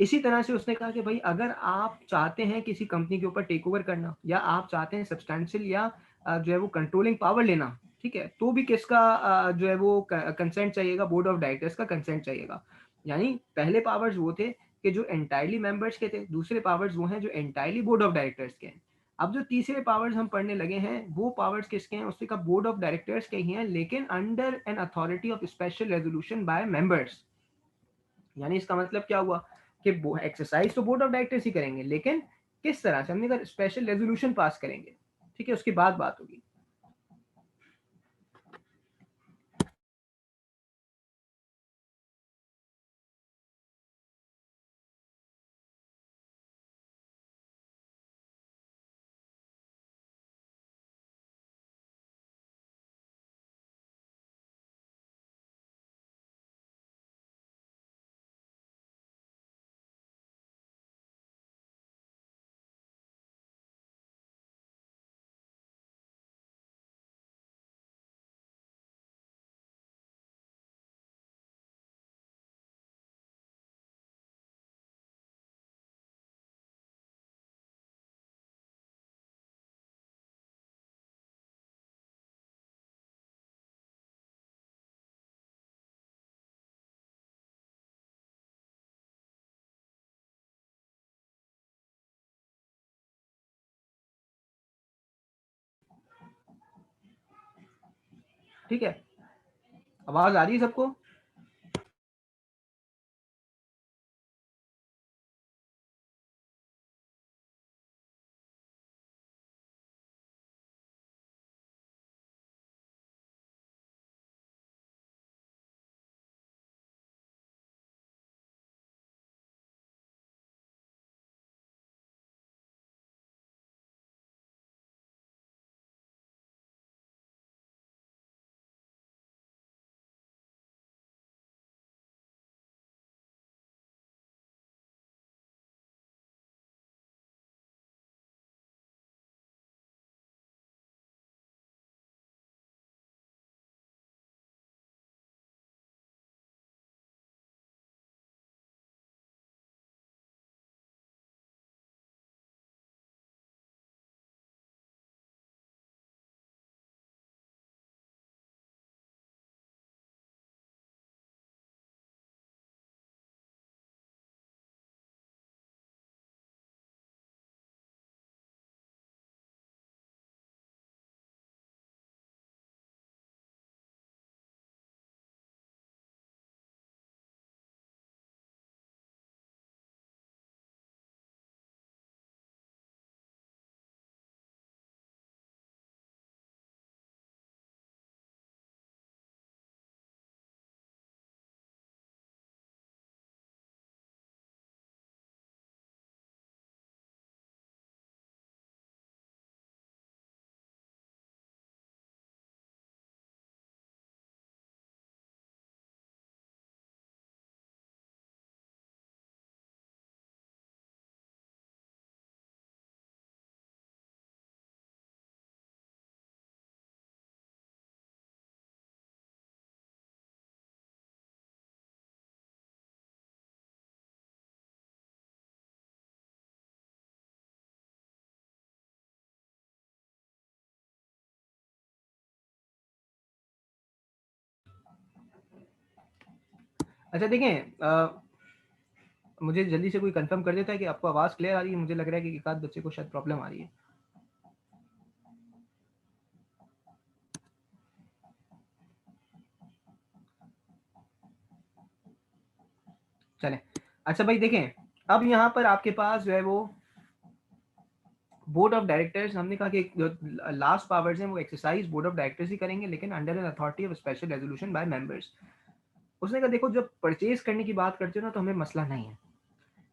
[SPEAKER 1] इसी तरह से उसने कहा कि भाई अगर आप चाहते हैं किसी कंपनी के ऊपर टेक ओवर करना या आप चाहते हैं सब्सटैंशियल या जो है वो कंट्रोलिंग पावर लेना, ठीक है, तो भी किसका जो है वो कंसेंट चाहिएगा, बोर्ड ऑफ डायरेक्टर्स का कंसेंट चाहिएगा। यानी पहले पावर्स वो थे कि जो एंटायरली मेंबर्स के थे, दूसरे पावर्स वो हैं जो एंटायरली बोर्ड ऑफ डायरेक्टर्स के हैं। अब जो तीसरे पावर्स हम पढ़ने लगे हैं वो पावर्स किसके हैं, उसके का बोर्ड ऑफ डायरेक्टर्स के ही हैं लेकिन under an authority of special resolution bye members. यानी इसका मतलब क्या हुआ कि एक्सरसाइज तो बोर्ड ऑफ डायरेक्टर्स ही करेंगे लेकिन किस तरह से, हमने कहा स्पेशल रेजोल्यूशन पास करेंगे, ठीक है, उसके बाद बात होगी। ठीक है, आवाज आ रही है सबको? अच्छा देखें, मुझे जल्दी से कोई कंफर्म कर देता है कि आपको आवाज़ क्लियर आ रही है? मुझे लग रहा है कि एक आध बच्चे को शायद प्रॉब्लम आ रही है। चलें, अच्छा भाई देखें, अब यहाँ पर आपके पास जो है वो बोर्ड ऑफ डायरेक्टर्स, हमने कहा कि जो लास्ट पावर्स हैं वो एक्सरसाइज बोर्ड ऑफ डायरेक्टर्स ही करेंगे, लेकिन under an authority of special resolution bye members. उसने कहा देखो, जब परचेज करने की बात करते हो ना तो हमें मसला नहीं है,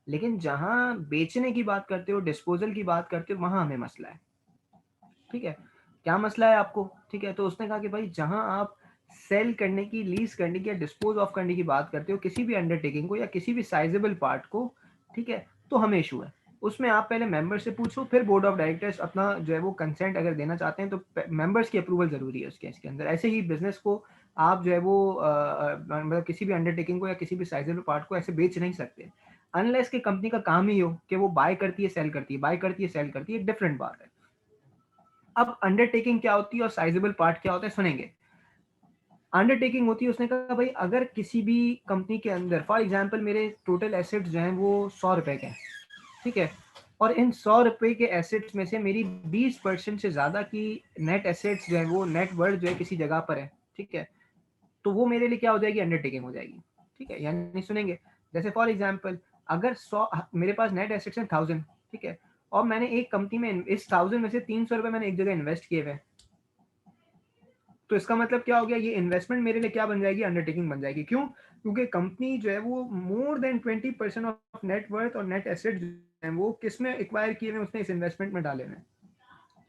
[SPEAKER 1] लेकिन जहां बेचने की बात करते हो, डिस्पोजल की बात करते हो, वहां हमें मसला है। ठीक है, क्या मसला है आपको? ठीक है, तो उसने कहा कि भाई जहां आप सेल करने की, लीज करने की या डिस्पोज ऑफ करने की बात करते हो किसी भी अंडरटेकिंग को या किसी भी साइजेबल पार्ट को, ठीक है, तो हमें इशू है। उसमें आप पहले मेंबर से पूछो, फिर बोर्ड ऑफ डायरेक्टर्स अपना जो है वो कंसेंट अगर देना चाहते हैं तो मेंबर्स की अप्रूवल जरूरी है उसके इसके अंदर। ऐसे ही बिजनेस को आप जो है वो मतलब किसी भी अंडरटेकिंग को या किसी भी साइजेबल पार्ट को ऐसे बेच नहीं सकते अनलेस कि कंपनी का काम ही हो कि वो बाय करती है सेल करती है, बाय करती है सेल करती है, डिफरेंट बात है। अब अंडरटेकिंग क्या होती है और साइजेबल पार्ट क्या होता है सुनेंगे। अंडरटेकिंग होती है, उसने कहा भाई अगर किसी भी कंपनी के अंदर फॉर एग्जांपल मेरे टोटल एसेट्स जो हैं वो 100 रुपए के हैं, ठीक है, और इन 100 रुपए के एसेट्स में से मेरी 20% से ज्यादा की नेट एसेट्स जो है वो नेट वर्थ जो है किसी जगह पर है, ठीक है, तो वो मेरे लिए क्या हो जाएगी? अंडरटेकिंग हो जाएगी। ठीक है, यानी सुनेंगे, जैसे फॉर एग्जांपल अगर 100 मेरे पास नेट एसेट्स हैं 1000, ठीक है, और मैंने एक कंपनी में इस 1000 में से 300 रुपए मैंने एक जगह इन्वेस्ट किए हुए, तो इसका मतलब क्या हो गया? ये इन्वेस्टमेंट मेरे लिए क्या बन जाएगी? अंडरटेकिंग बन जाएगी। क्यों? क्योंकि कंपनी जो है वो मोर देन 20% ऑफ नेटवर्थ और नेट एसेट है वो किसमें एक्वायर किए हुए, उसने इस इन्वेस्टमेंट में डाले हुए।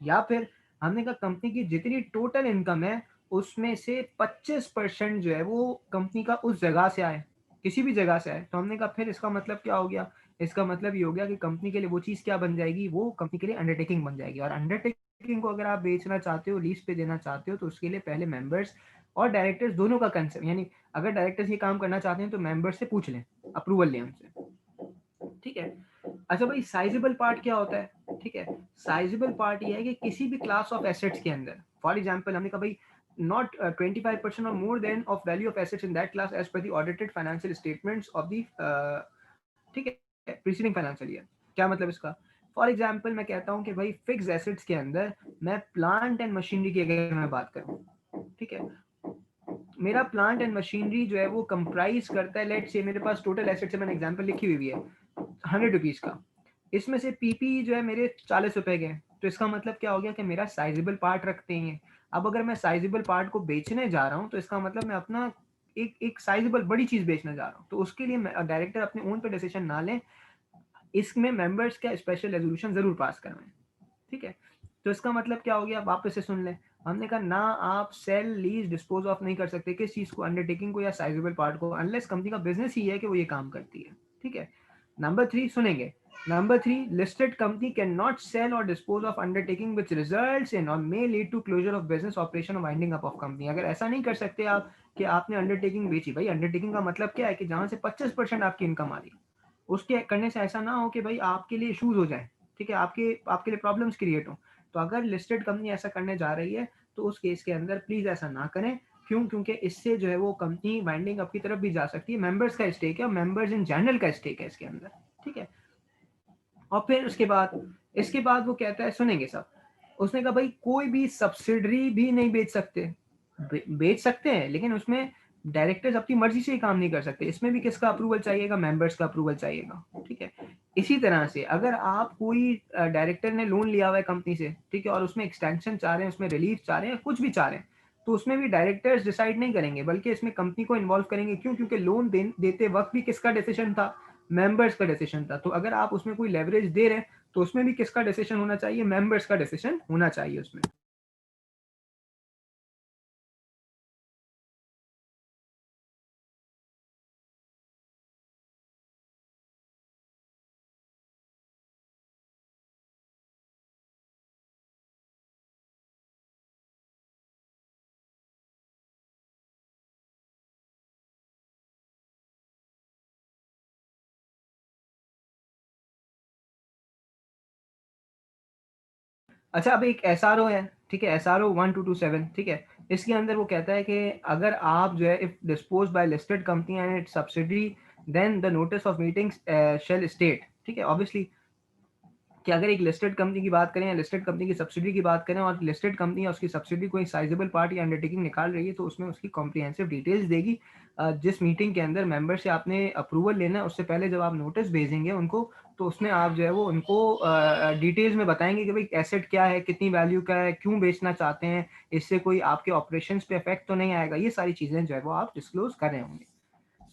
[SPEAKER 1] या फिर हमने कहा कंपनी की जितनी टोटल इनकम है उसमें से 25% जो है वो कंपनी का उस जगह से आए, किसी भी जगह से आए, तो हमने कहा फिर इसका मतलब क्या हो गया? इसका मतलब ये हो गया कि कंपनी के लिए वो चीज़ क्या बन जाएगी? वो कंपनी के लिए अंडरटेकिंग बन जाएगी। और अंडरटेकिंग को अगर आप बेचना चाहते हो, लीज पे देना चाहते हो, तो उसके लिए पहले मेंबर्स और डायरेक्टर्स दोनों का कंसेंट, यानी अगर डायरेक्टर्स ये काम करना चाहते हैं तो मेंबर्स से पूछ लें, अप्रूवल लें उनसे। ठीक है, अच्छा भाई साइजेबल पार्ट क्या होता है? ठीक है, साइजेबल पार्ट ये है कि किसी भी क्लास ऑफ एसेट्स के अंदर, फॉर एग्जांपल हमने कहा भाई नॉट 25% और more than of value of assets in that class as per the audited financial statements of the, ठीक है, प्रीसीडिंग फाइनेंशियल ईयर। क्या मतलब इसका? फॉर एग्जांपल मैं कहता हूं कि भाई फिक्स एसेट्स के अंदर मैं प्लांट एंड मशीनरी की अगर मैं बात करूं, ठीक है, मेरा प्लांट एंड मशीनरी जो है वो कंप्राइज करता है, लेट से मेरे पास टोटल एसेट से मैंने एग्जांपल लिखी हुई है 100 रुपीज़ का, इसमें से पीपी जो है मेरे 40 रुपए के हैं, तो इसका मतलब क्या हो गया कि मेरा साइजेबल पार्ट रखते हैं। अब अगर मैं साइजेबल पार्ट को बेचने जा रहा हूँ तो इसका मतलब मैं अपना एक एक साइजेबल बड़ी चीज़ बेचने जा रहा हूँ, तो उसके लिए डायरेक्टर अपने ओन पे डिसीजन ना लें, इसमें मेंबर्स का स्पेशल रेजोल्यूशन जरूर पास करवाएं। ठीक है, तो इसका मतलब क्या हो गया, वापस से सुन लें। हमने कहा ना आप सेल लीज डिस्पोज ऑफ नहीं कर सकते किस चीज को, अंडरटेकिंग को या साइजेबल पार्ट को, अनलेस कंपनी का बिजनेस ही है कि वो ये काम करती है। ठीक है, नंबर 3 सुनेंगे। Number 3, listed company can not sell or dispose of undertaking which results in or may lead to closure of business operation or winding up of company. अगर ऐसा नहीं कर सकते आप कि आपने अंडरटेकिंग बेची, भाई अंडरटेकिंग का मतलब क्या है कि जहां से 25% आपकी इनकम आ रही है, उसके करने से ऐसा ना हो कि भाई आपके लिए इशूज हो जाए, ठीक है, आपके आपके लिए प्रॉब्लम्स क्रिएट हो। तो अगर लिस्टेड कंपनी ऐसा करने जा रही है तो उस केस के अंदर प्लीज ऐसा ना करें। क्यों? क्योंकि इससे जो है वो कंपनी वाइंडिंग अप की तरफ भी जा सकती है, मेंबर्स का स्टेक है और मेंबर्स इन जनरल का स्टेक है इसके अंदर। ठीक है, और फिर उसके बाद इसके बाद वो कहता है, सुनेंगे सब, उसने कहा भाई कोई भी सब्सिडरी भी नहीं बेच सकते, बेच सकते हैं लेकिन उसमें डायरेक्टर्स अपनी मर्जी से ही काम नहीं कर सकते, इसमें भी किसका अप्रूवल चाहिएगा, मेंबर्स का अप्रूवल चाहिएगा। ठीक है, इसी तरह से अगर आप कोई डायरेक्टर ने लोन लिया हुआ है कंपनी से, ठीक है, और उसमें एक्सटेंशन चाह रहे हैं, उसमें रिलीफ चाह रहे हैं, कुछ भी चाह रहे हैं, तो उसमें भी डायरेक्टर्स डिसाइड नहीं करेंगे बल्कि इसमें कंपनी को इन्वॉल्व करेंगे। क्यों? क्योंकि लोन देते वक्त भी किसका डिसीजन था, मेंबर्स का डिसीजन था। तो अगर आप उसमें कोई लेवरेज दे रहे हैं तो उसमें भी किसका डिसीजन होना चाहिए, मेंबर्स का डिसीजन होना चाहिए उसमें। अच्छा, अब एक एसआरओ है, ठीक है, एसआरओ 1227, ठीक है, इसके अंदर वो कहता है कि अगर आप जो है, if dispose by listed company and its subsidy then the notice of meetings shall state. ठीक है, ऑब्वियसली कि अगर एक लिस्टेड कंपनी की बात करें या लिस्टेड कंपनी की सब्सिडी की बात करें और लिस्टेड कंपनी या उसकी सब्सिडी कोई साइजेबल पार्ट या अंडरटेकिंग निकाल रही है तो उसमें उसकी कॉम्प्रिहेंसिव डिटेल्स देगी। जिस मीटिंग के अंदर मेंबर से आपने अप्रूवल लेना है उससे पहले जब आप नोटिस भेजेंगे उनको, तो उसमें आप जो है वो उनको डिटेल्स में बताएंगे कि भाई एसेट क्या है, कितनी वैल्यू का है, क्यों बेचना चाहते हैं, इससे कोई आपके ऑपरेशंस पे इफेक्ट तो नहीं आएगा, ये सारी चीज़ें जो है वो आप डिस्क्लोज कर रहे होंगे।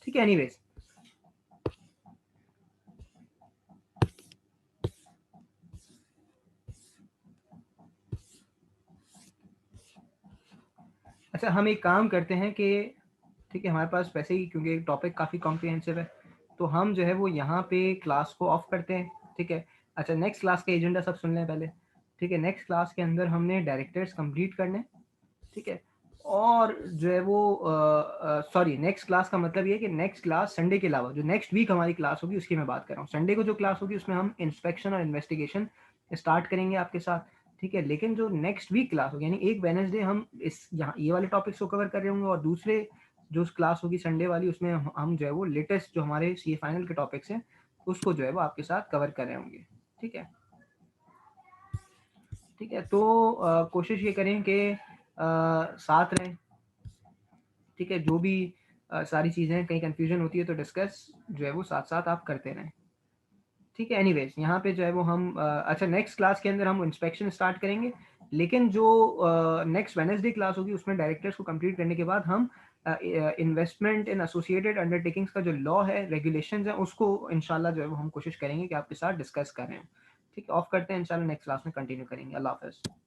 [SPEAKER 1] ठीक है, एनीवेज। अच्छा, हम एक काम करते हैं कि ठीक है, हमारे पास वैसे ही क्योंकि टॉपिक काफ़ी कॉम्प्रिहेंसिव है तो हम जो है वो यहाँ पे क्लास को ऑफ करते हैं। ठीक है, अच्छा, नेक्स्ट क्लास का एजेंडा सब सुन लें पहले। ठीक है, नेक्स्ट क्लास के अंदर हमने डायरेक्टर्स कंप्लीट करने। ठीक है, और जो है वो सॉरी, नेक्स्ट क्लास का मतलब ये है कि नेक्स्ट क्लास संडे के अलावा जो नेक्स्ट वीक हमारी क्लास होगी उसकी मैं बात कर रहा हूँ। संडे को जो क्लास होगी उसमें हम इंस्पेक्शन और इन्वेस्टिगेशन स्टार्ट करेंगे आपके साथ। ठीक है, लेकिन जो नेक्स्ट वीक क्लास होगी यानी एक वेडनेसडे हम इस यहाँ ये वाले टॉपिक्स को कवर कर रहे होंगे और दूसरे जो क्लास होगी संडे वाली उसमें हम जो है वो लेटेस्ट जो हमारे सी फाइनल के टॉपिक्स हैं उसको जो है वो आपके साथ कवर कर रहे होंगे। ठीक है, ठीक है, तो कोशिश ये करें कि साथ रहें। ठीक है, जो भी सारी चीज़ें कहीं कंफ्यूजन होती है तो डिस्कस जो है वो साथ साथ आप करते रहें। ठीक है, एनीवेज यहाँ पे जो है वो हम अच्छा, नेक्स्ट क्लास के अंदर हम इंस्पेक्शन स्टार्ट करेंगे, लेकिन जो नेक्स्ट वेडनेसडे क्लास होगी उसमें डायरेक्टर्स को कंप्लीट करने के बाद हम इन्वेस्टमेंट इन एसोसिएटेड अंडरटेकिंग्स का जो लॉ है, रेगुलेशंस है, उसको इंशाल्लाह जो है वो हम कोशिश करेंगे कि आपके साथ डिस्कस करें। ठीक है, ऑफ करते हैं, इंशाल्लाह नेक्स्ट क्लास में कंटिन्यू करेंगे। अल्लाह हाफ़िज़।